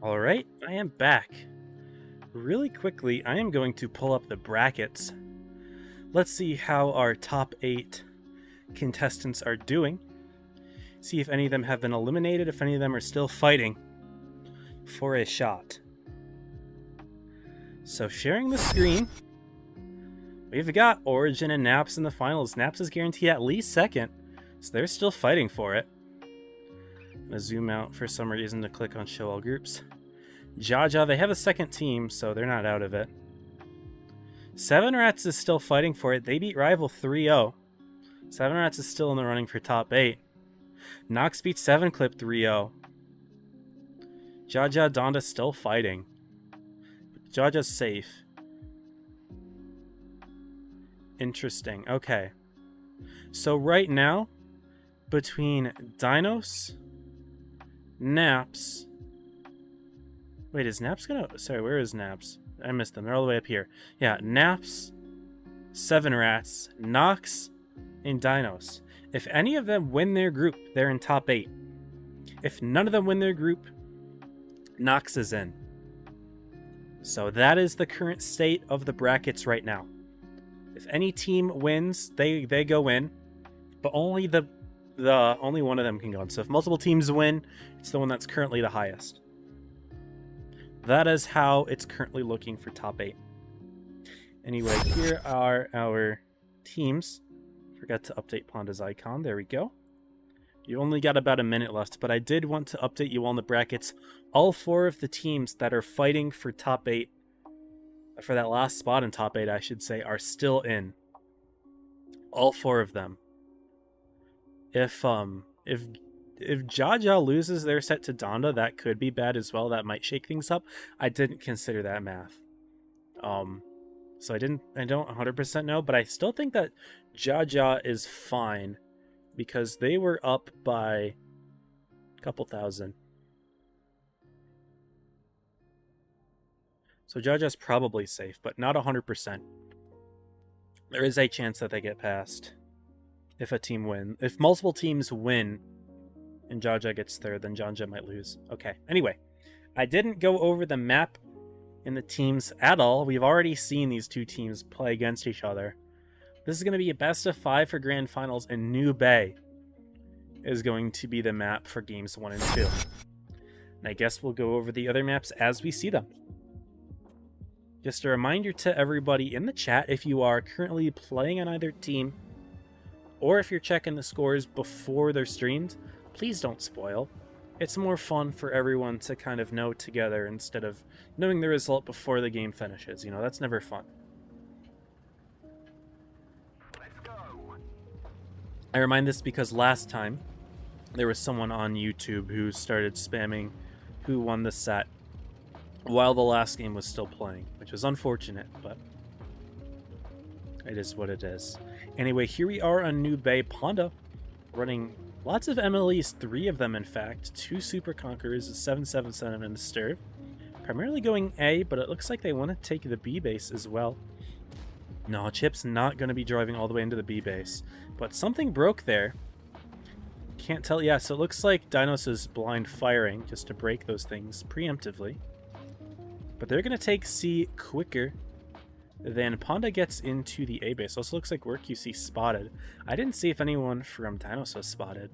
Alright, I am back. Really quickly, I am going to pull up the brackets. Let's see how our top 8 contestants are doing. See if any of them have been eliminated, if any of them are still fighting for a shot. So sharing the screen, we've got Origin and Naps in the finals. Naps is guaranteed at least second, so they're still fighting for it. I'm gonna zoom out for some reason to click on show all groups. Jaja, they have a second team, so they're not out of it. Seven Rats is still fighting for it. They beat Rival 3-0. Seven Rats is still in the running for top 8. Nox beat 7 Clip 3-0. Jaja Donda still fighting. Jaja's safe. Interesting. Okay. So right now, between Dinos, Naps... Wait, is Naps gonna... Sorry, where is Naps? I missed them. They're all the way up here. Yeah, Naps, Seven Rats, Nox, and Dinos. If any of them win their group, they're in top 8. If none of them win their group, Nox is in. So that is the current state of the brackets right now. If any team wins, they go in, but only only one of them can go in. So if multiple teams win, it's the one that's currently the highest. That is how it's currently looking for top 8. Anyway, here are our teams. Forgot to update Panda's icon. There we go. You only got about a minute left, but I did want to update you on the brackets. All 4 of the teams that are fighting for top 8, for that last spot in top 8, I should say, are still in. All 4 of them. If Jaja loses their set to Donda, that could be bad as well. That might shake things up. I didn't consider that math. So I don't 100% know, but I still think that Jaja is fine because they were up by a couple thousand. So Jaja's probably safe, but not 100%. There is a chance that they get past if a team wins. If multiple teams win and Jaja gets third, then Jaja might lose. Okay, anyway, I didn't go over the map in the teams at all. We've already seen these 2 teams play against each other. This is going to be a best of 5 for grand finals, and New Bay is going to be the map for games 1 and 2. And I guess we'll go over the other maps as we see them. Just a reminder to everybody in the chat, if you are currently playing on either team, or if you're checking the scores before they're streamed, please don't spoil. It's more fun for everyone to kind of know together instead of knowing the result before the game finishes. You know, that's never fun. Let's go. I remind this because last time there was someone on YouTube who started spamming who won the set while the last game was still playing, which was unfortunate, but it is what it is. Anyway, here we are on New Bay. Panda running lots of MLEs, 3 of them in fact, 2 Super Conquerors, a 777 and a Sturv. Primarily going A, but it looks like they want to take the B base as well. No, Chip's not going to be driving all the way into the B base, but something broke there. Can't tell. Yeah, so it looks like Dinos is blind firing just to break those things preemptively. But they're going to take C quicker than Panda gets into the A base. Also looks like WorkQC spotted. I didn't see if anyone from Dinos was spotted.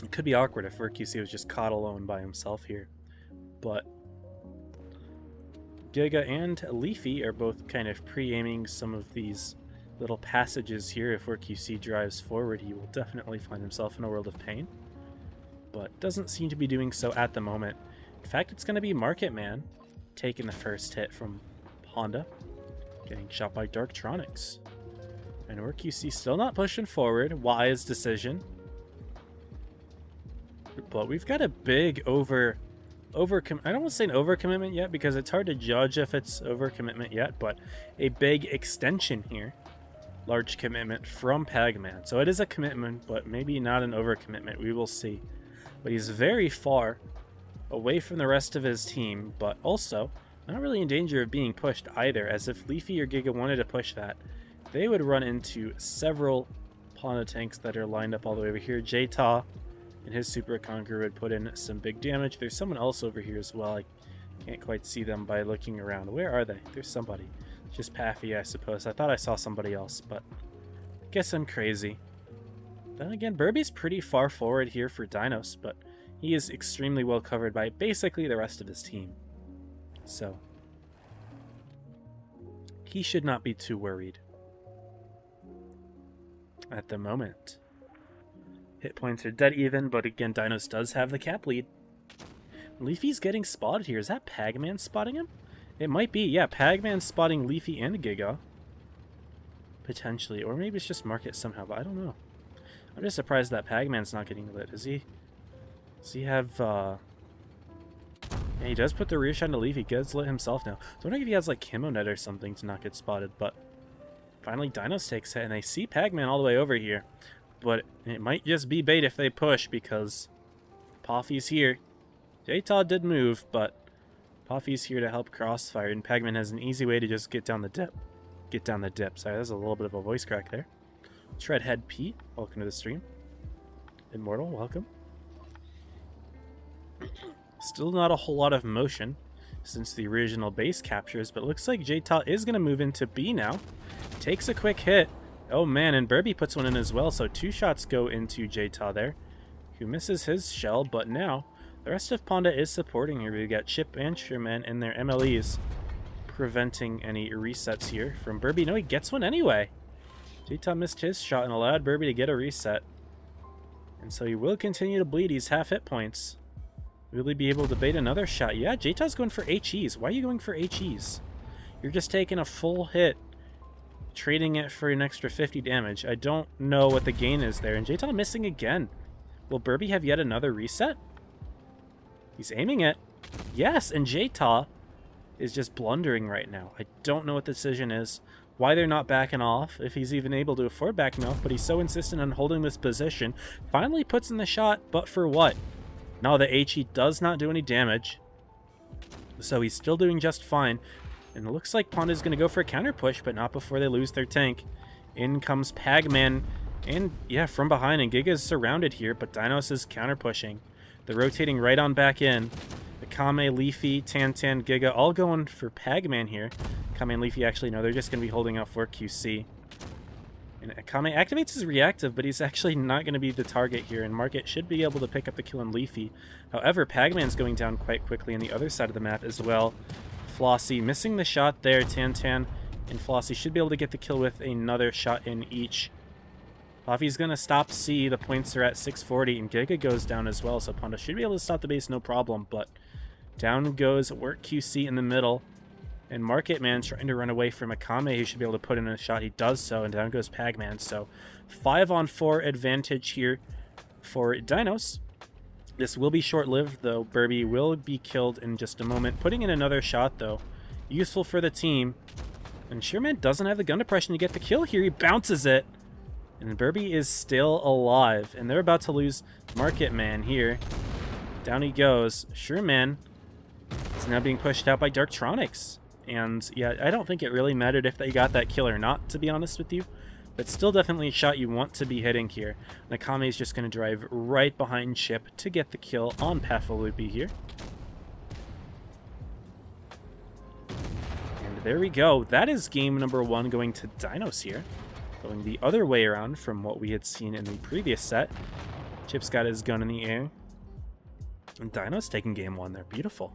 It could be awkward if WorkQC was just caught alone by himself here. But Giga and Leafy are both kind of pre-aiming some of these little passages here. If WorkQC drives forward, he will definitely find himself in a world of pain. But doesn't seem to be doing so at the moment. In fact, it's going to be Market Man taking the first hit from Honda, getting shot by Darktronics. And WorkQC still not pushing forward. Wise decision. But we've got a big I don't want to say an overcommitment yet because it's hard to judge if it's overcommitment yet, but a big extension here. Large commitment from Pagman. So it is a commitment, but maybe not an overcommitment. We will see. But he's very far away from the rest of his team, but also not really in danger of being pushed either, as if Leafy or Giga wanted to push that, they would run into several Panda tanks that are lined up all the way over here. J-Ta and his Super Conqueror would put in some big damage. There's someone else over here as well. I can't quite see them by looking around. Where are they? There's somebody. Just Paffy, I suppose. I thought I saw somebody else, but I guess I'm crazy. Then again, Burby's pretty far forward here for Dinos, but he is extremely well covered by basically the rest of his team. So he should not be too worried at the moment. Hit points are dead even, but again, Dinos does have the cap lead. Leafy's getting spotted here. Is that Pagman spotting him? It might be. Yeah, Pagman's spotting Leafy and Giga. Potentially. Or maybe it's just Market somehow, but I don't know. I'm just surprised that Pagman's not getting lit. Does he have, Yeah, he does put the rear shot into Leafy. He gets lit himself now. So I'm wondering if he has, like, Chemonet or something to not get spotted, but finally Dinos takes hit, and they see Pagman all the way over here. But it might just be bait if they push, because Poffy's here. J-Ta did move, but Poffy's here to help Crossfire, and Pagman has an easy way to just get down the dip. Sorry, there's a little bit of a voice crack there. Shredhead Pete, welcome to the stream. Immortal, welcome. Still not a whole lot of motion since the original base captures, but it looks like J-Ta is going to move into B now. Takes a quick hit. Oh man, and Burby puts one in as well, so 2 shots go into J-Ta there, who misses his shell, but now the rest of Ponda is supporting here. We got Chip and Sherman in their MLEs, preventing any resets here from Burby. No, he gets one anyway. J-Ta missed his shot and allowed Burby to get a reset. And so he will continue to bleed. He's half hit points. Will he be able to bait another shot? Yeah, J-Ta's going for HEs. Why are you going for HEs? You're just taking a full hit, trading it for an extra 50 damage. I don't know what the gain is there. And J-Ta missing again. Will Burby have yet another reset? He's aiming it. Yes, and J-Ta is just blundering right now. I don't know what the decision is, why they're not backing off, if he's even able to afford backing off, but he's so insistent on holding this position. Finally puts in the shot, but for what? No, the HE does not do any damage, so he's still doing just fine. And it looks like Ponda's going to go for a counter push, but not before they lose their tank. In comes Pagman, and yeah, from behind, and Giga's surrounded here, but Dinos is counter pushing. They're rotating right on back in. Akame, Leafy, Tantan, Giga, all going for Pagman here. Akame and Leafy actually, no, they're just going to be holding out for QC. And Akame activates his reactive, but he's actually not going to be the target here, and Market should be able to pick up the kill on Leafy. However, Pagman's going down quite quickly on the other side of the map as well. Flossie missing the shot there. Tantan and Flossie should be able to get the kill with another shot in each. Puffy's going to stop C. The points are at 640, and Giga goes down as well, so Ponda should be able to stop the base no problem, but down goes Work QC in the middle, and Market Man's trying to run away from Akame, who should be able to put in a shot. He does so, and down goes Pagman, so 5-on-4 advantage here for Dinos. This will be short-lived, though. Burby will be killed in just a moment. Putting in another shot, though, useful for the team, and Sherman doesn't have the gun depression to get the kill here. He bounces it. And Burby is still alive, and they're about to lose Market Man here. Down he goes. Sherman is now being pushed out by Darktronics. And yeah, I don't think it really mattered if they got that kill or not, to be honest with you. But still definitely a shot you want to be hitting here. Nakame is just going to drive right behind Chip to get the kill on Pafalupi here. And there we go. That is game number 1 going to Dinos here. Going the other way around from what we had seen in the previous set. Chip's got his gun in the air. And Dino's taking game 1 there. Beautiful.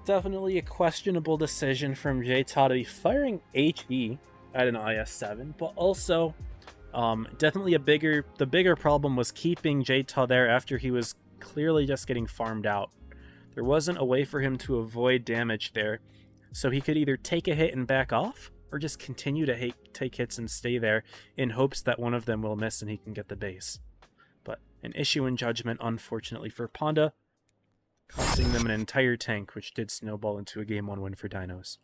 Definitely a questionable decision from J-Ta to be firing HE at an IS-7, but also definitely the bigger problem was keeping J-Ta there after he was clearly just getting farmed out. There wasn't a way for him to avoid damage there, so he could either take a hit and back off, or just continue to take hits and stay there in hopes that one of them will miss and he can get the base. But an issue in judgment, unfortunately, for Ponda, costing them an entire tank, which did snowball into a Game 1 win for Dinos.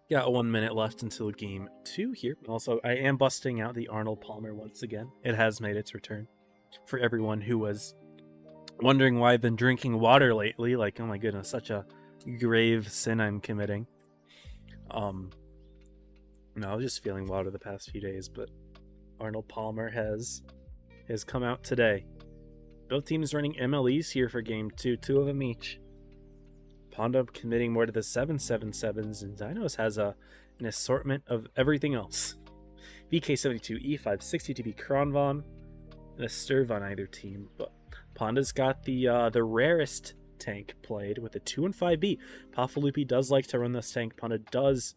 Got 1 minute left until game 2 here. Also, I am busting out the Arnold Palmer once again. It has made its return. For everyone who was wondering why I've been drinking water lately, like, oh my goodness, such a grave sin I'm committing. No, I was just feeling water the past few days, but Arnold Palmer has come out today. Both teams running MLEs here for game 2, 2 of them each. Ponda committing more to the 777s, and Dinos has an assortment of everything else. VK72, E5, 60TB Kronvon, and a Sturv on either team. But Ponda's got the rarest tank played with a 2 and 5B. Pafalupi does like to run this tank. Ponda does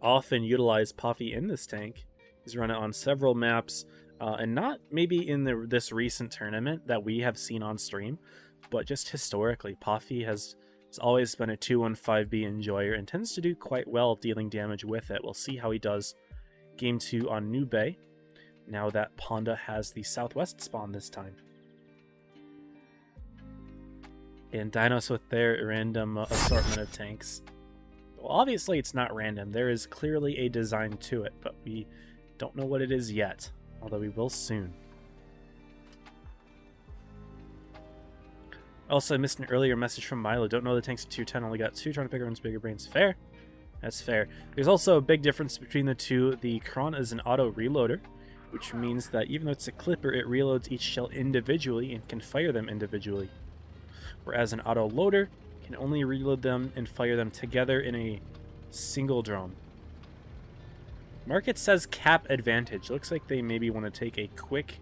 often utilize Puffy in this tank. He's run it on several maps, and not maybe in this recent tournament that we have seen on stream, but just historically, Puffy has always been a 2-1-5B enjoyer and tends to do quite well dealing damage with it. We'll see how he does game 2 on New Bay, now that Ponda has the southwest spawn this time. And Dinos with their random assortment of tanks. Well, obviously it's not random. There is clearly a design to it, but we don't know what it is yet, although we will soon. Also, I missed an earlier message from Milo. Don't know the tanks at 210. Only got 2 trying to pick everyone's bigger brains. Fair. That's fair. There's also a big difference between the two. The Kron is an auto reloader, which means that even though it's a clipper, it reloads each shell individually and can fire them individually. Whereas an auto loader can only reload them and fire them together in a single drone. Market says cap advantage. Looks like they maybe want to take a quick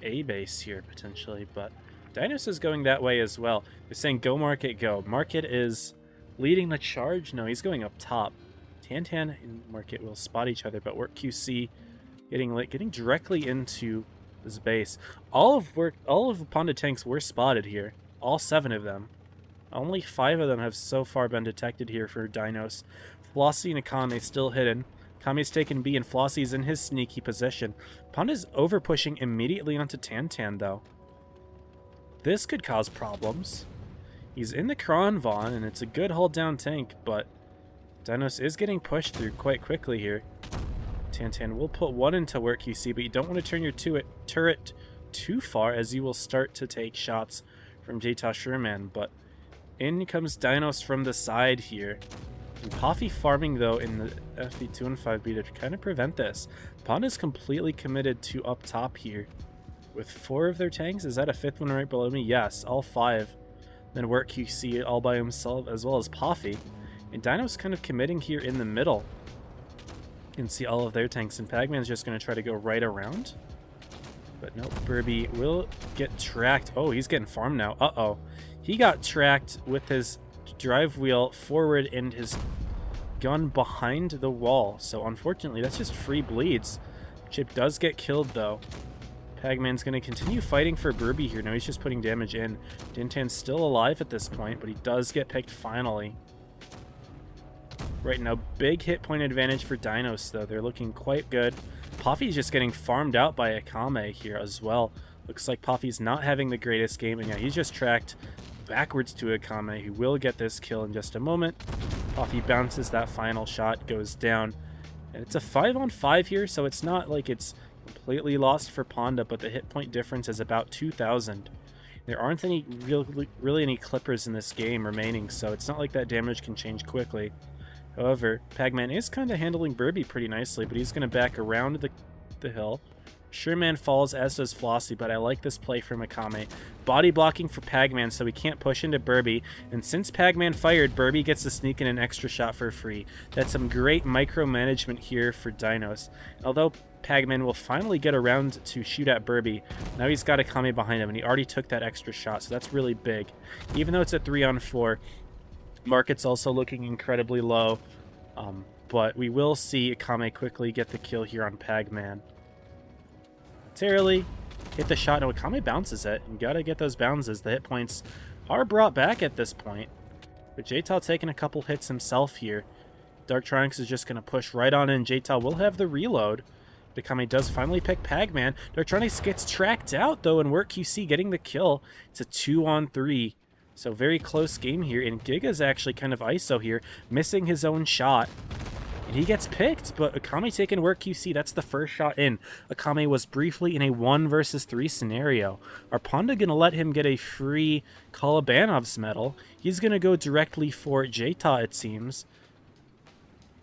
A base here, potentially, but Dinos is going that way as well. They're saying go Market, go. Market is leading the charge. No, he's going up top. Tantan and Market will spot each other, but Work QC getting directly into this base. All of Ponda tanks were spotted here. All 7 of them. Only 5 of them have so far been detected here for Dinos. Flossie and Akame still hidden. Akame's taken B and Flossie's in his sneaky position. Ponda's over pushing immediately onto Tantan though. This could cause problems. He's in the Kron Vaughn and it's a good hold down tank, but Dinos is getting pushed through quite quickly here. Tantan will put 1 into Work QC, but you don't want to turn your turret too far as you will start to take shots from Jta Sherman, but in comes Dinos from the side here. And Poffy farming though in the FV2 and 5B to kind of prevent this. Pond is completely committed to up top here. With 4 of their tanks, is that a 5th one right below me? Yes, all 5. Then Work QC all by himself as well as Poffy. And Dino's kind of committing here in the middle. You can see all of their tanks, and Pagman's just going to try to go right around. But nope, Burby will get tracked. Oh, he's getting farmed now. Uh-oh. He got tracked with his drive wheel forward and his gun behind the wall. So unfortunately, that's just free bleeds. Chip does get killed though. Pagman's going to continue fighting for Burby here. Now he's just putting damage in. Dintan's still alive at this point, but he does get picked finally. Right now, big hit point advantage for Dinos though. They're looking quite good. Poffy's just getting farmed out by Akame here as well. Looks like Poffy's not having the greatest game, and yeah, he's just tracked backwards to Akame, who will get this kill in just a moment. Poffy bounces that final shot, goes down. And it's a 5-on-5 here, so it's not like it's completely lost for Ponda, but the hit point difference is about 2,000. There aren't any really any clippers in this game remaining, so it's not like that damage can change quickly. However, Pagman is kind of handling Burby pretty nicely, but he's going to back around the hill. Sherman falls, as does Flossie, but I like this play from Akame. Body blocking for Pagman so he can't push into Burby, and since Pagman fired, Burby gets to sneak in an extra shot for free. That's some great micromanagement here for Dinos. Although Pagman will finally get around to shoot at Burby, now he's got Akame behind him, and he already took that extra shot, so that's really big. Even though it's a 3-on-4, Market's also looking incredibly low, but we will see Akame quickly get the kill here on Pagman. Momentarily hit the shot. No, Akame bounces it. You gotta get those bounces. The hit points are brought back at this point. But Jtal taking a couple hits himself here. Darktronics is just gonna push right on in. Jtal will have the reload. Akame does finally pick Pagman. Darktronics gets tracked out though, and Work QC getting the kill. It's a 2-on-3. So very close game here, and Giga's actually kind of ISO here, missing his own shot. And he gets picked, but Akame taking Work QC. That's the first shot in. Akame was briefly in a 1 versus 3 scenario. Are Ponda going to let him get a free Kolobanov's medal? He's going to go directly for Jta, it seems.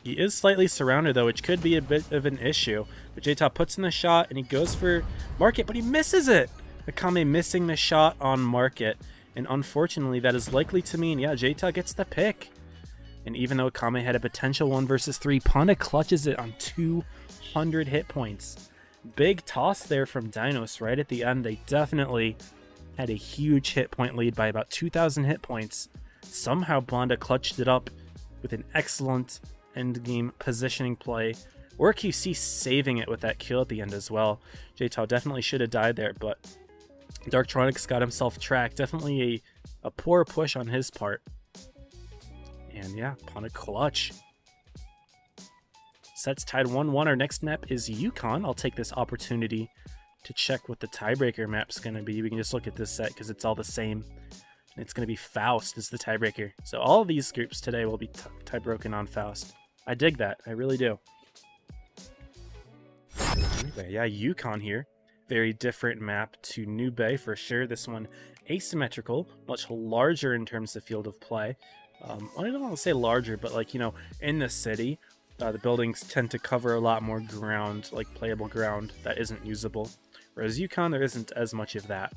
He is slightly surrounded, though, which could be a bit of an issue. But Jta puts in the shot, and he goes for Market, but he misses it! Akame missing the shot on Market. And unfortunately, that is likely to mean, yeah, Jta gets the pick. And even though Akame had a potential 1 versus 3, Ponda clutches it on 200 hit points. Big toss there from Dinos right at the end. They definitely had a huge hit point lead by about 2,000 hit points. Somehow Ponda clutched it up with an excellent endgame positioning play. Work QC saving it with that kill at the end as well. Jta definitely should have died there, but Darktronics got himself tracked. Definitely a poor push on his part. And yeah, Ponda clutch. Sets tied 1-1. Our next map is Yukon. I'll take this opportunity to check what the tiebreaker map's going to be. We can just look at this set because it's all the same. And it's going to be Faust as the tiebreaker. So all of these groups today will be tie-broken on Faust. I dig that. I really do. Anyway, yeah, Yukon here. Very different map to New Bay for sure. This one asymmetrical, much larger in terms of field of play. I don't want to say larger, but like, you know, in the city, the buildings tend to cover a lot more ground, like playable ground that isn't usable. Whereas Yukon, there isn't as much of that.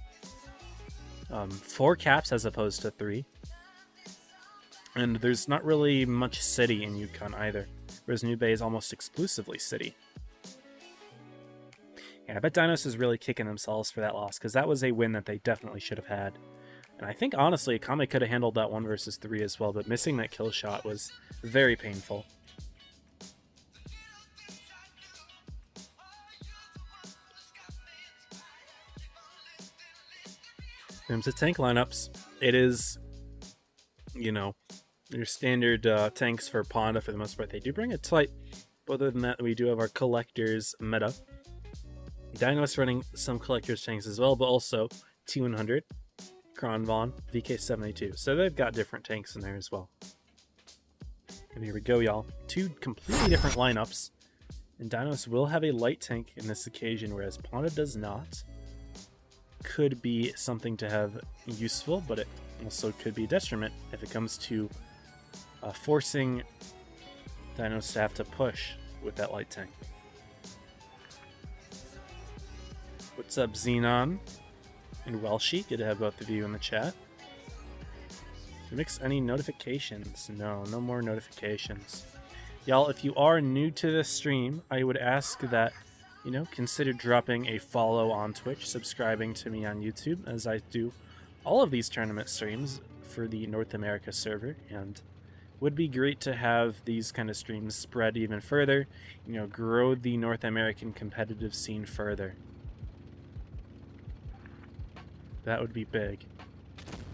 4 caps as opposed to 3. And there's not really much city in Yukon either, whereas New Bay is almost exclusively city. Yeah, I bet Dinos is really kicking themselves for that loss, because that was a win that they definitely should have had. And I think, honestly, Akame could have handled that 1 versus 3 as well, but missing that kill shot was very painful. In terms of tank lineups, it is, you know, your standard tanks for Ponda for the most part. They do bring a type, but other than that, we do have our collectors meta. Dinos running some collectors tanks as well, but also T100, Kronvon, VK72. So they've got different tanks in there as well. And here we go, y'all. 2 completely different lineups. And Dinos will have a light tank in this occasion, whereas Ponda does not. Could be something to have useful, but it also could be a detriment if it comes to forcing Dinos to have to push with that light tank. What's up, Xenon and Welshie? Good to have both of you in the chat. Mix any notifications? No more notifications. Y'all, if you are new to this stream, I would ask that, you know, consider dropping a follow on Twitch, subscribing to me on YouTube, as I do all of these tournament streams for the North America server, and would be great to have these kind of streams spread even further, you know, grow the North American competitive scene further. That would be big.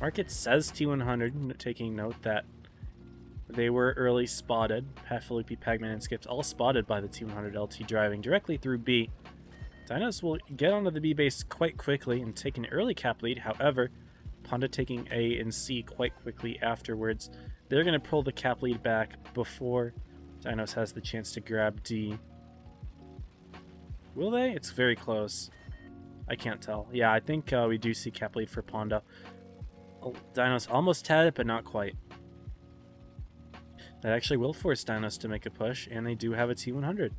Market says T100, taking note that they were early spotted. Pathfilipi, Pagman, and Skips all spotted by the T100 LT driving directly through B. Dinos will get onto the B base quite quickly and take an early cap lead. However, Ponda taking A and C quite quickly afterwards. They're going to pull the cap lead back before Dinos has the chance to grab D. Will they? It's very close. I can't tell. Yeah, I think we do see cap lead for Ponda. Dinos almost had it, but not quite. That actually will force Dinos to make a push, and they do have a T100.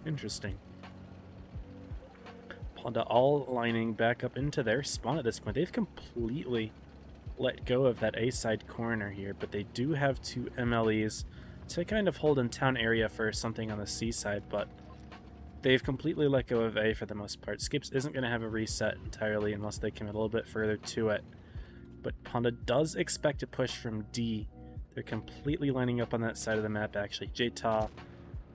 Interesting. Ponda all lining back up into their spawn at this point. They've completely let go of that A side corner here, but they do have 2 MLEs to kind of hold in town area for something on the C side, but they've completely let go of A for the most part. Skips isn't going to have a reset entirely unless they commit a little bit further to it. But Ponda does expect a push from D. They're completely lining up on that side of the map, actually. Jta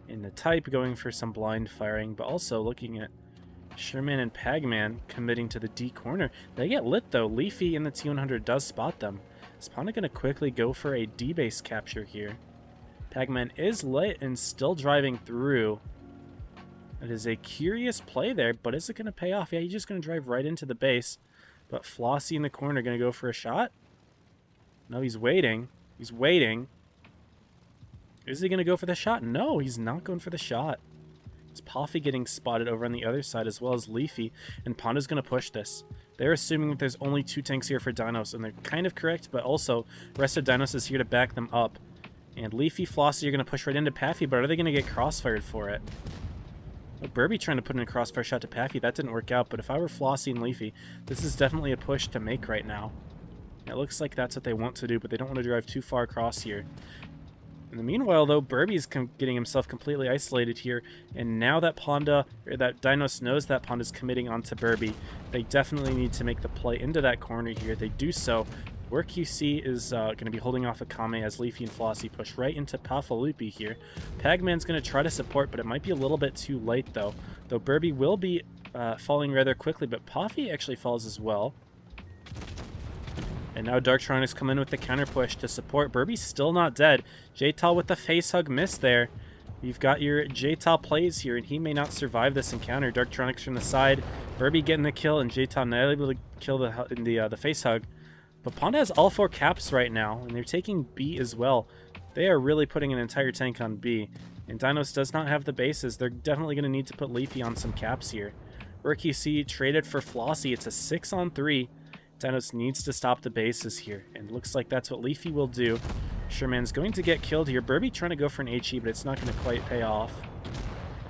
in the type going for some blind firing, but also looking at Sherman and Pagman committing to the D corner. They get lit, though. Leafy in the T100 does spot them. Is Ponda going to quickly go for a D base capture here? Pagman is lit and still driving through. It is a curious play there, but is it going to pay off? Yeah, he's just going to drive right into the base. But Flossie in the corner going to go for a shot? No, he's waiting. He's waiting. Is he going to go for the shot? No, he's not going for the shot. It's Poffy getting spotted over on the other side as well as Leafy, and Ponda's going to push this. They're assuming that there's only 2 tanks here for Dinos, and they're kind of correct, but also the rest of Dinos is here to back them up. And Leafy, Flossie are going to push right into Paffy, but are they going to get crossfired for it? Oh, Burby trying to put in a crossfire shot to Paffy. That didn't work out, but if I were Flossie and Leafy, this is definitely a push to make right now. It looks like that's what they want to do, but they don't want to drive too far across here. In the meanwhile, though, Burby's getting himself completely isolated here, and now that Dinos knows that Ponda's committing onto Burby, they definitely need to make the play into that corner here. They do so. Where QC is going to be holding off Akame as Leafy and Flossie push right into Pafalupi here. Pagman's going to try to support, but it might be a little bit too late, though. Though Burby will be falling rather quickly, but Poffy actually falls as well. And now Darktronics come in with the counter push to support. Burby's still not dead. Jtal with the face hug miss there. You've got your Jtal plays here, and he may not survive this encounter. Darktronics from the side. Burby getting the kill, and Jtal not able to kill the face hug. But Ponda has all 4 caps right now, and they're taking B as well. They are really putting an entire tank on B. And Dinos does not have the bases. They're definitely going to need to put Leafy on some caps here. QC traded for Flossie. It's a 6-on-3. Dinos needs to stop the bases here, and looks like that's what Leafy will do. Sherman's going to get killed here. Burby trying to go for an HE, but it's not going to quite pay off.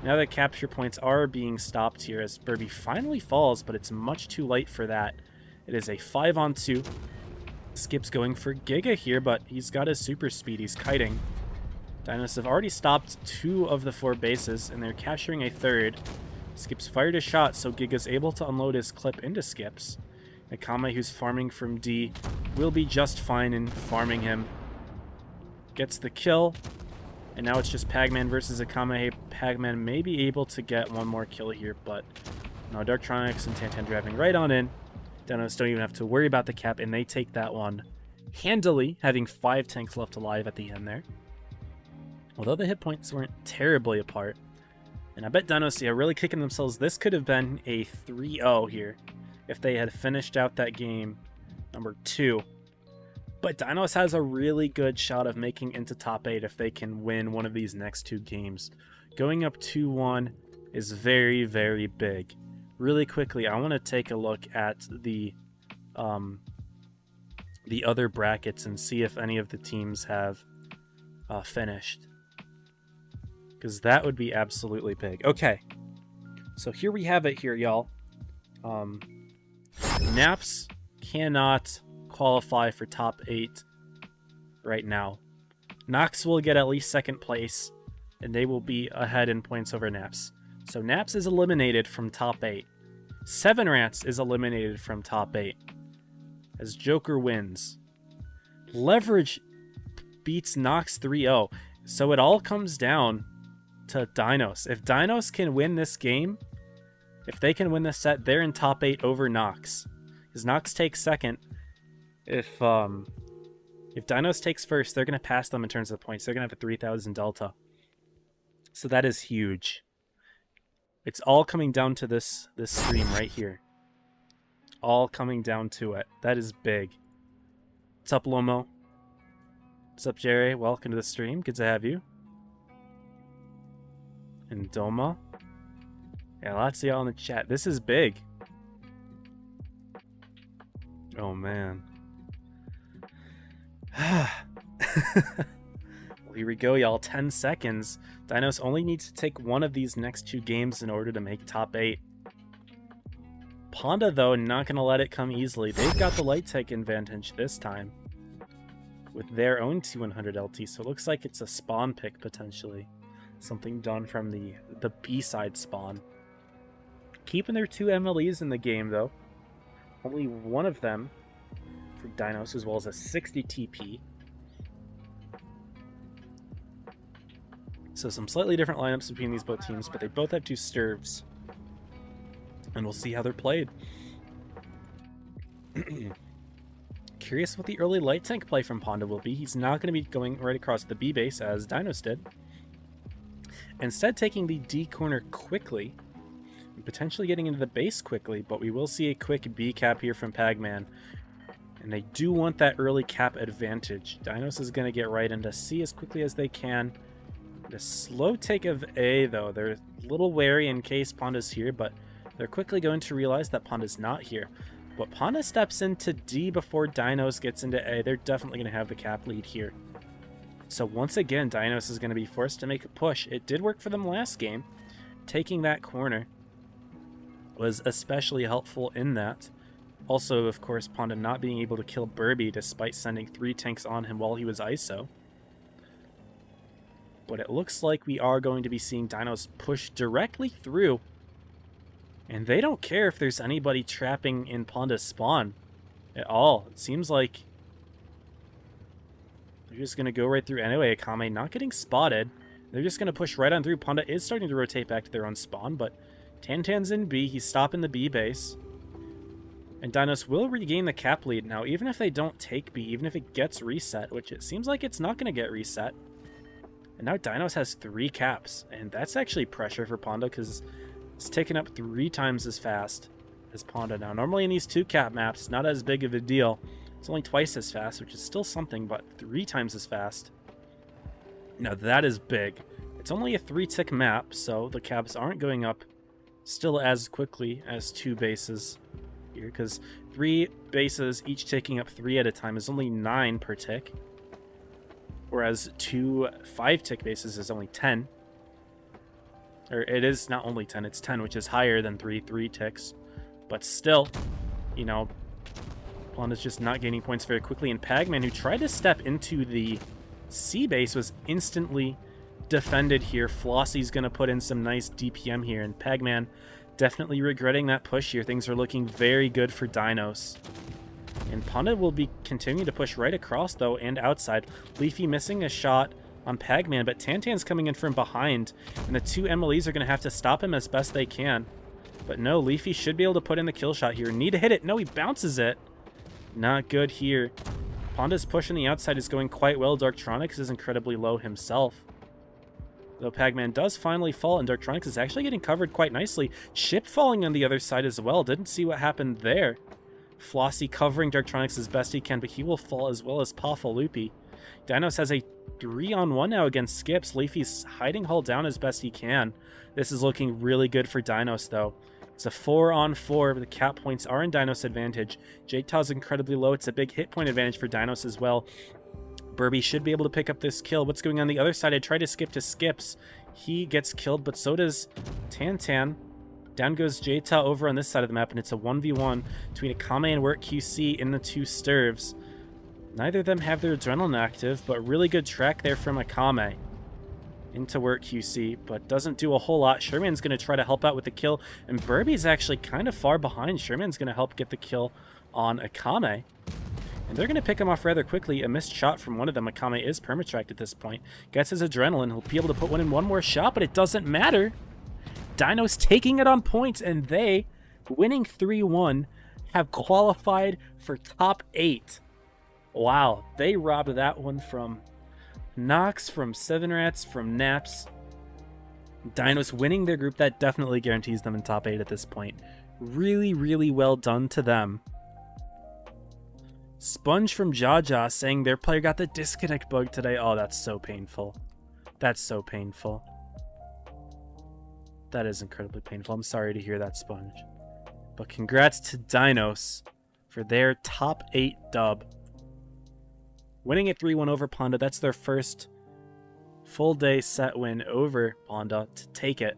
Now that capture points are being stopped here as Burby finally falls, but it's much too late for that. It is a 5-on-2. Skip's going for Giga here, but he's got his super speed. He's kiting. Dinos have already stopped 2 of the 4 bases, and they're capturing a 3rd. Skip's fired a shot, so Giga's able to unload his clip into Skip's. Akame, who's farming from D, will be just fine in farming him. Gets the kill, and now it's just Pagman versus Akame. Pagman may be able to get one more kill here, but no, Darktronics and Tantan driving right on in. Dinos don't even have to worry about the cap, and they take that one handily, having 5 tanks left alive at the end there. Although the hit points weren't terribly apart. And I bet Dinos are really kicking themselves. This could have been a 3-0 here if they had finished out that game number 2. But Dinos has a really good shot of making into top 8 if they can win one of these next 2 games. Going up 2-1 is very, very big. Really quickly, I want to take a look at the other brackets and see if any of the teams have finished. Because that would be absolutely big. Okay, so here we have it here, y'all. Naps cannot qualify for top 8 right now. Nox will get at least 2nd place, and they will be ahead in points over Naps. So Naps is eliminated from top 8. 7 Rats is eliminated from top 8 as Joker wins. Leverage beats Nox 3-0. So it all comes down to Dinos. If Dinos can win this game, if they can win this set, they're in top 8 over Nox. Because Nox takes 2nd. If Dinos takes 1st, they're going to pass them in terms of points. They're going to have a 3,000 delta. So that is huge. It's all coming down to this stream right here. All coming down to it. That is big. What's up, Lomo? What's up, Jerry? Welcome to the stream. Good to have you. And Doma. Yeah, lots of y'all in the chat. This is big. Oh, man. Well, here we go, y'all. 10 seconds. Dinos only needs to take one of these next 2 games in order to make top 8. Ponda, though, not going to let it come easily. They've got the light tech advantage this time with their own T100 LT, so it looks like it's a spawn pick, potentially. Something done from the B-side spawn. Keeping their 2 MLEs in the game, though. Only one of them for Dinos, as well as a 60 TP. So some slightly different lineups between these both teams, but they both have 2 Sturves. And we'll see how they're played. Curious what the early light tank play from Ponda will be. He's not going to be going right across the B base as Dinos did. Instead, taking the D corner quickly, and potentially getting into the base quickly, but we will see a quick B cap here from Pagman. And they do want that early cap advantage. Dinos is going to get right into C as quickly as they can. The slow take of A, though, they're a little wary in case Ponda's here, but they're quickly going to realize that Ponda's not here. But Ponda steps into D before Dinos gets into A. They're definitely going to have the cap lead here. So once again, Dinos is going to be forced to make a push. It did work for them last game. Taking that corner was especially helpful in that. Also, of course, Ponda not being able to kill Burby despite sending 3 tanks on him while he was ISO. But it looks like we are going to be seeing Dinos push directly through. And they don't care if there's anybody trapping in Ponda's spawn at all. It seems like they're just going to go right through anyway. Akame not getting spotted. They're just going to push right on through. Ponda is starting to rotate back to their own spawn, but Tantan's in B. He's stopping the B base. And Dinos will regain the cap lead. Now, even if they don't take B, even if it gets reset, which it seems like it's not going to get reset. And now Dinos has 3 caps. And that's actually pressure for Ponda because it's taken up 3 times as fast as Ponda. Now, normally in these 2 cap maps, it's not as big of a deal. It's only twice as fast, which is still something, but 3 times as fast. Now, that is big. It's only a 3-tick map, so the caps aren't going up still as quickly as 2 bases here, because 3 bases, each taking up 3 at a time, is only 9 per tick. Whereas 2 5-tick bases is only 10. Or it is not only 10, it's 10, which is higher than 3 3-ticks. But still, you know, Panda's just not gaining points very quickly. And Pagman, who tried to step into the C base, was instantly defended here. Flossie's going to put in some nice DPM here. And Pagman definitely regretting that push here. Things are looking very good for Dinos. And Panda will be continuing to push right across, though, and outside. Leafy missing a shot on Pagman, but Tantan's coming in from behind. And the 2 MLEs are going to have to stop him as best they can. But no, Leafy should be able to put in the kill shot here. Need to hit it. No, he bounces it. Not good here. Panda's push on the outside is going quite well. Darktronics is incredibly low himself. Though Pagman does finally fall, and Darktronics is actually getting covered quite nicely. Chip falling on the other side as well. Didn't see what happened there. Flossie covering Darktronics as best he can, but he will fall as well as Pawfaloopy. Dinos has a 3-on-1 now against Skips. Leafy's hiding hull down as best he can. This is looking really good for Dinos, though. It's a 4-on-4, but the cap points are in Dinos' advantage. J-Taw's incredibly low. It's a big hit point advantage for Dinos as well. Burby should be able to pick up this kill. What's going on the other side? I try to skip to Skips. He gets killed, but so does Tantan. Down goes J-Taw over on this side of the map, and it's a 1v1 between Akame and Work QC in the 2 Sturves. Neither of them have their adrenaline active, but really good track there from Akame into Work QC, but doesn't do a whole lot. Sherman's going to try to help out with the kill, and Burby's actually kind of far behind. Sherman's going to help get the kill on Akame, and they're going to pick him off rather quickly. A missed shot from one of them. Akame is permatracked at this point. Gets his adrenaline. He'll be able to put one more shot, but it doesn't matter. Dinos taking it on points, and they, winning 3-1, have qualified for top 8. Wow, they robbed that one from Nox, from Seven Rats, from Naps. Dinos winning their group, that definitely guarantees them in top 8 at this point. Really, really well done to them. Sponge from Jaja saying their player got the disconnect bug today. Oh, that's so painful. That's so painful. That is incredibly painful. I'm sorry to hear that, Sponge. But congrats to Dinos for their top 8 dub. Winning it 3-1 over Panda. That's their first full day set win over Panda to take it.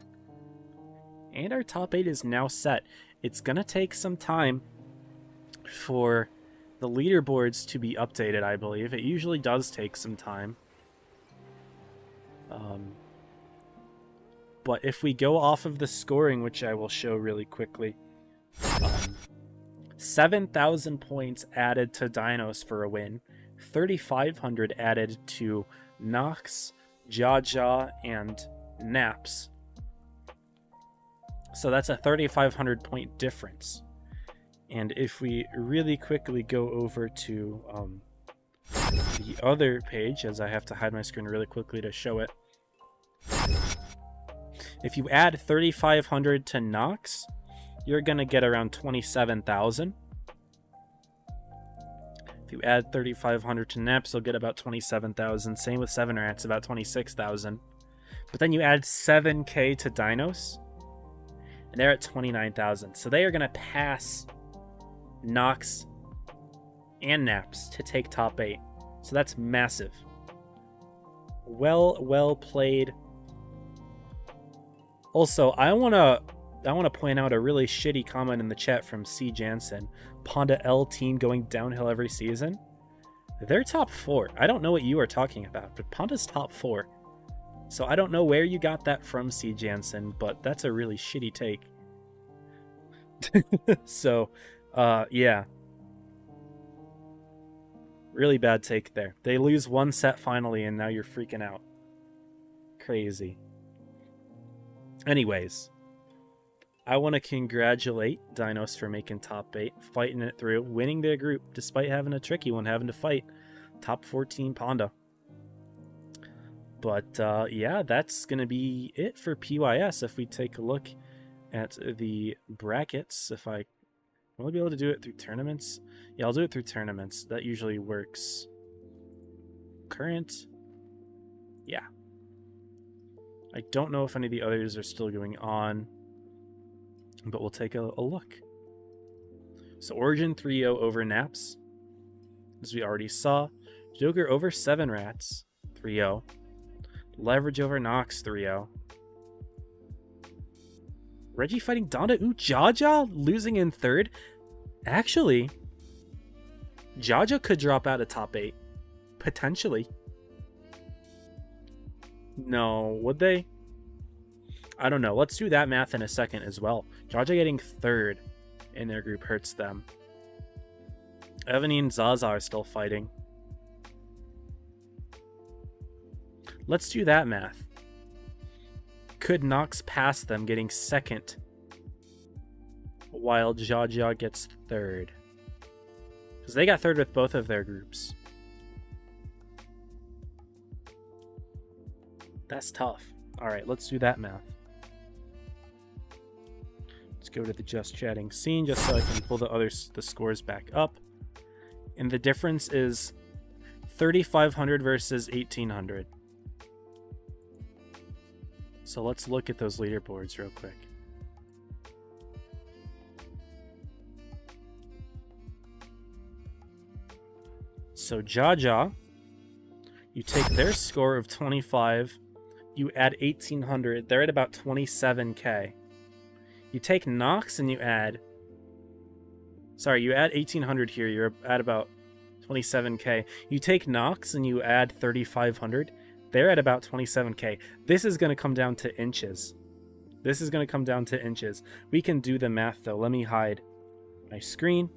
And our top 8 is now set. It's going to take some time for the leaderboards to be updated, I believe. It usually does take some time. But if we go off of the scoring, which I will show really quickly, 7,000 points added to Dinos for a win, 3,500 added to Nox, Jaja, and Naps. So that's a 3,500 point difference. And if we really quickly go over to the other page, as I have to hide my screen really quickly to show it. If you add 3,500 to Nox, you're going to get around 27,000. If you add 3,500 to Naps, you'll get about 27,000. Same with 7 Rats, about 26,000. But then you add 7k to Dinos, and they're at 29,000. So they are going to pass Nox and Naps to take top 8. So that's massive. Well played. Also, I want to point out a really shitty comment in the chat from C. Jansen. Panda L team going downhill every season. They're top 4. I don't know what you are talking about, but Panda's top 4. So I don't know where you got that from, C. Jansen, but that's a really shitty take. So, yeah. Really bad take there. They lose one set finally, and now you're freaking out. Crazy. Anyways, I want to congratulate Dinos for making top 8, fighting it through, winning their group despite having a tricky one, having to fight top 14 Panda. But yeah, that's going to be it for PYS. If we take a look at the brackets, if I will be able to do it through tournaments. Yeah, I'll do it through tournaments. That usually works. Current. Yeah. I don't know if any of the others are still going on. but we'll take a look. So Origin 3-0 over Naps, as we already saw. Joker over 7 Rats, 3-0. Leverage over Nox, 3-0. Reggie fighting Donda. Ooh, Jaja losing in third. Actually, Jaja could drop out of top 8. Potentially. No, would they? I don't know. Let's do that math in a second as well. Jaja getting third in their group hurts them. Evany and Zaza are still fighting. Let's do that math. Could Nox pass them getting second while Jaja gets third? Because they got third with both of their groups. That's tough. Alright, let's do that math. Let's go to the just chatting scene just so I can pull the scores back up. And the difference is 3,500 versus 1,800. So let's look at those leaderboards real quick. So Jaja, you take their score of 25, you add 1,800, they're at about 27k. You take Nox and you add... Sorry, you add 1,800 here, you're at about 27k. You take Nox and you add 3,500, they're at about 27k. This is going to come down to inches. This is going to come down to inches. We can do the math though. Let me hide my screen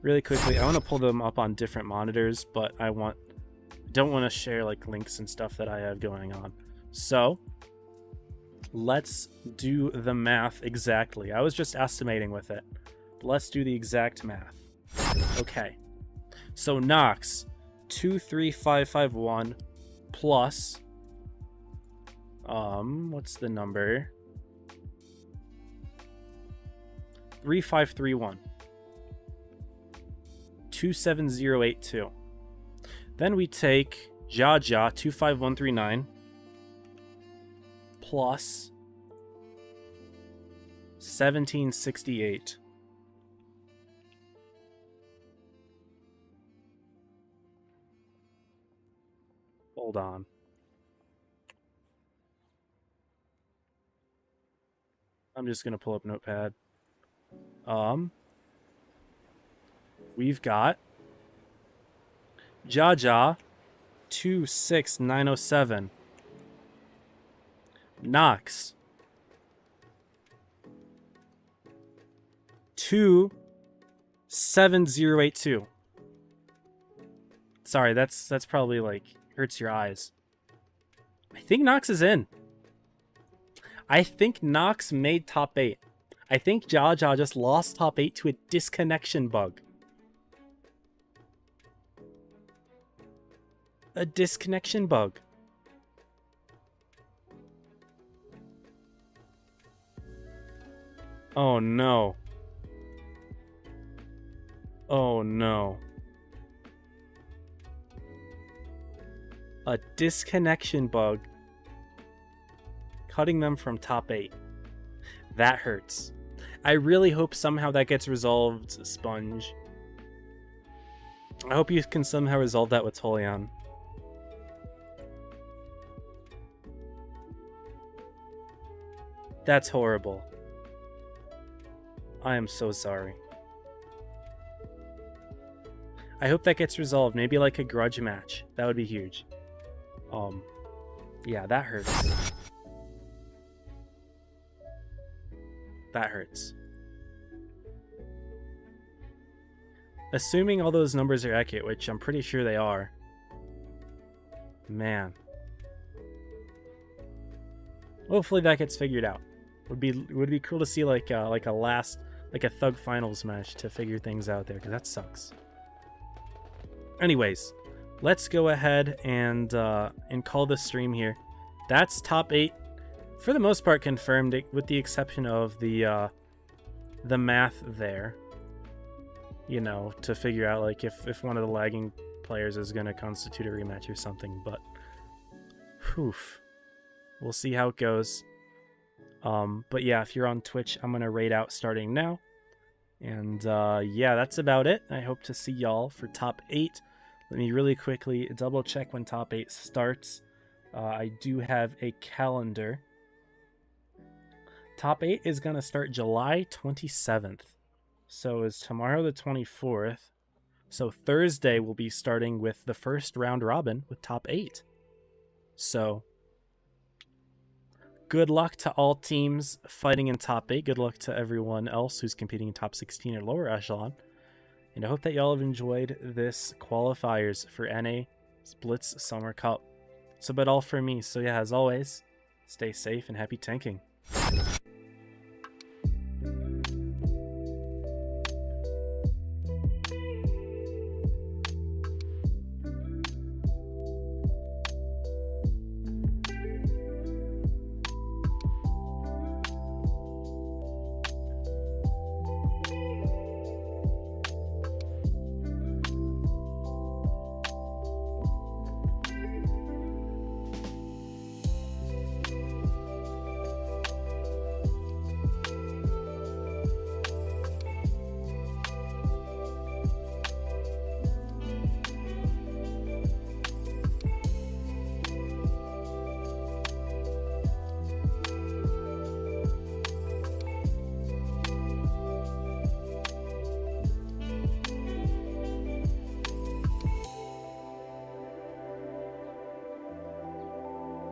really quickly. I want to pull them up on different monitors, but I don't want to share like links and stuff that I have going on. So let's do the math exactly. I was just estimating with it. Let's do the exact math. Okay. So Nox 23551 plus what's the number? 3531. 27082. Then we take Jaja 25139 plus 1768. Hold on. I'm just going to pull up Notepad. We've got Jaja 26907. Nox 27082. Sorry, that's probably like hurts your eyes. I think Nox is in. I think Nox made top 8. I think Jaja just lost top 8 to a disconnection bug. A disconnection bug. Oh no. Oh no. A disconnection bug cutting them from top 8. That hurts. I really hope somehow that gets resolved, Sponge. I hope you can somehow resolve that with Tolian. That's horrible. I am so sorry. I hope that gets resolved. Maybe like a grudge match. That would be huge. Yeah, that hurts. That hurts. Assuming all those numbers are accurate, which I'm pretty sure they are. Man. Hopefully that gets figured out. Would be cool to see like a Thug Finals match to figure things out there, because that sucks. Anyways, let's go ahead and call the stream here. That's top 8 for the most part confirmed, with the exception of the math there. You know, to figure out like if one of the lagging players is going to constitute a rematch or something, but whew. We'll see how it goes. But yeah, if you're on Twitch, I'm going to raid out starting now. And yeah, that's about it. I hope to see y'all for top 8. Let me really quickly double check when top 8 starts. I do have a calendar. Top 8 is going to start July 27th. So is tomorrow the 24th. So Thursday we'll be starting with the first round robin with top 8. So good luck to all teams fighting in top 8. Good luck to everyone else who's competing in top 16 or lower echelon. And I hope that y'all have enjoyed this qualifiers for NA Blitz Summer Cup. That's about all for me. So yeah, as always, stay safe and happy tanking.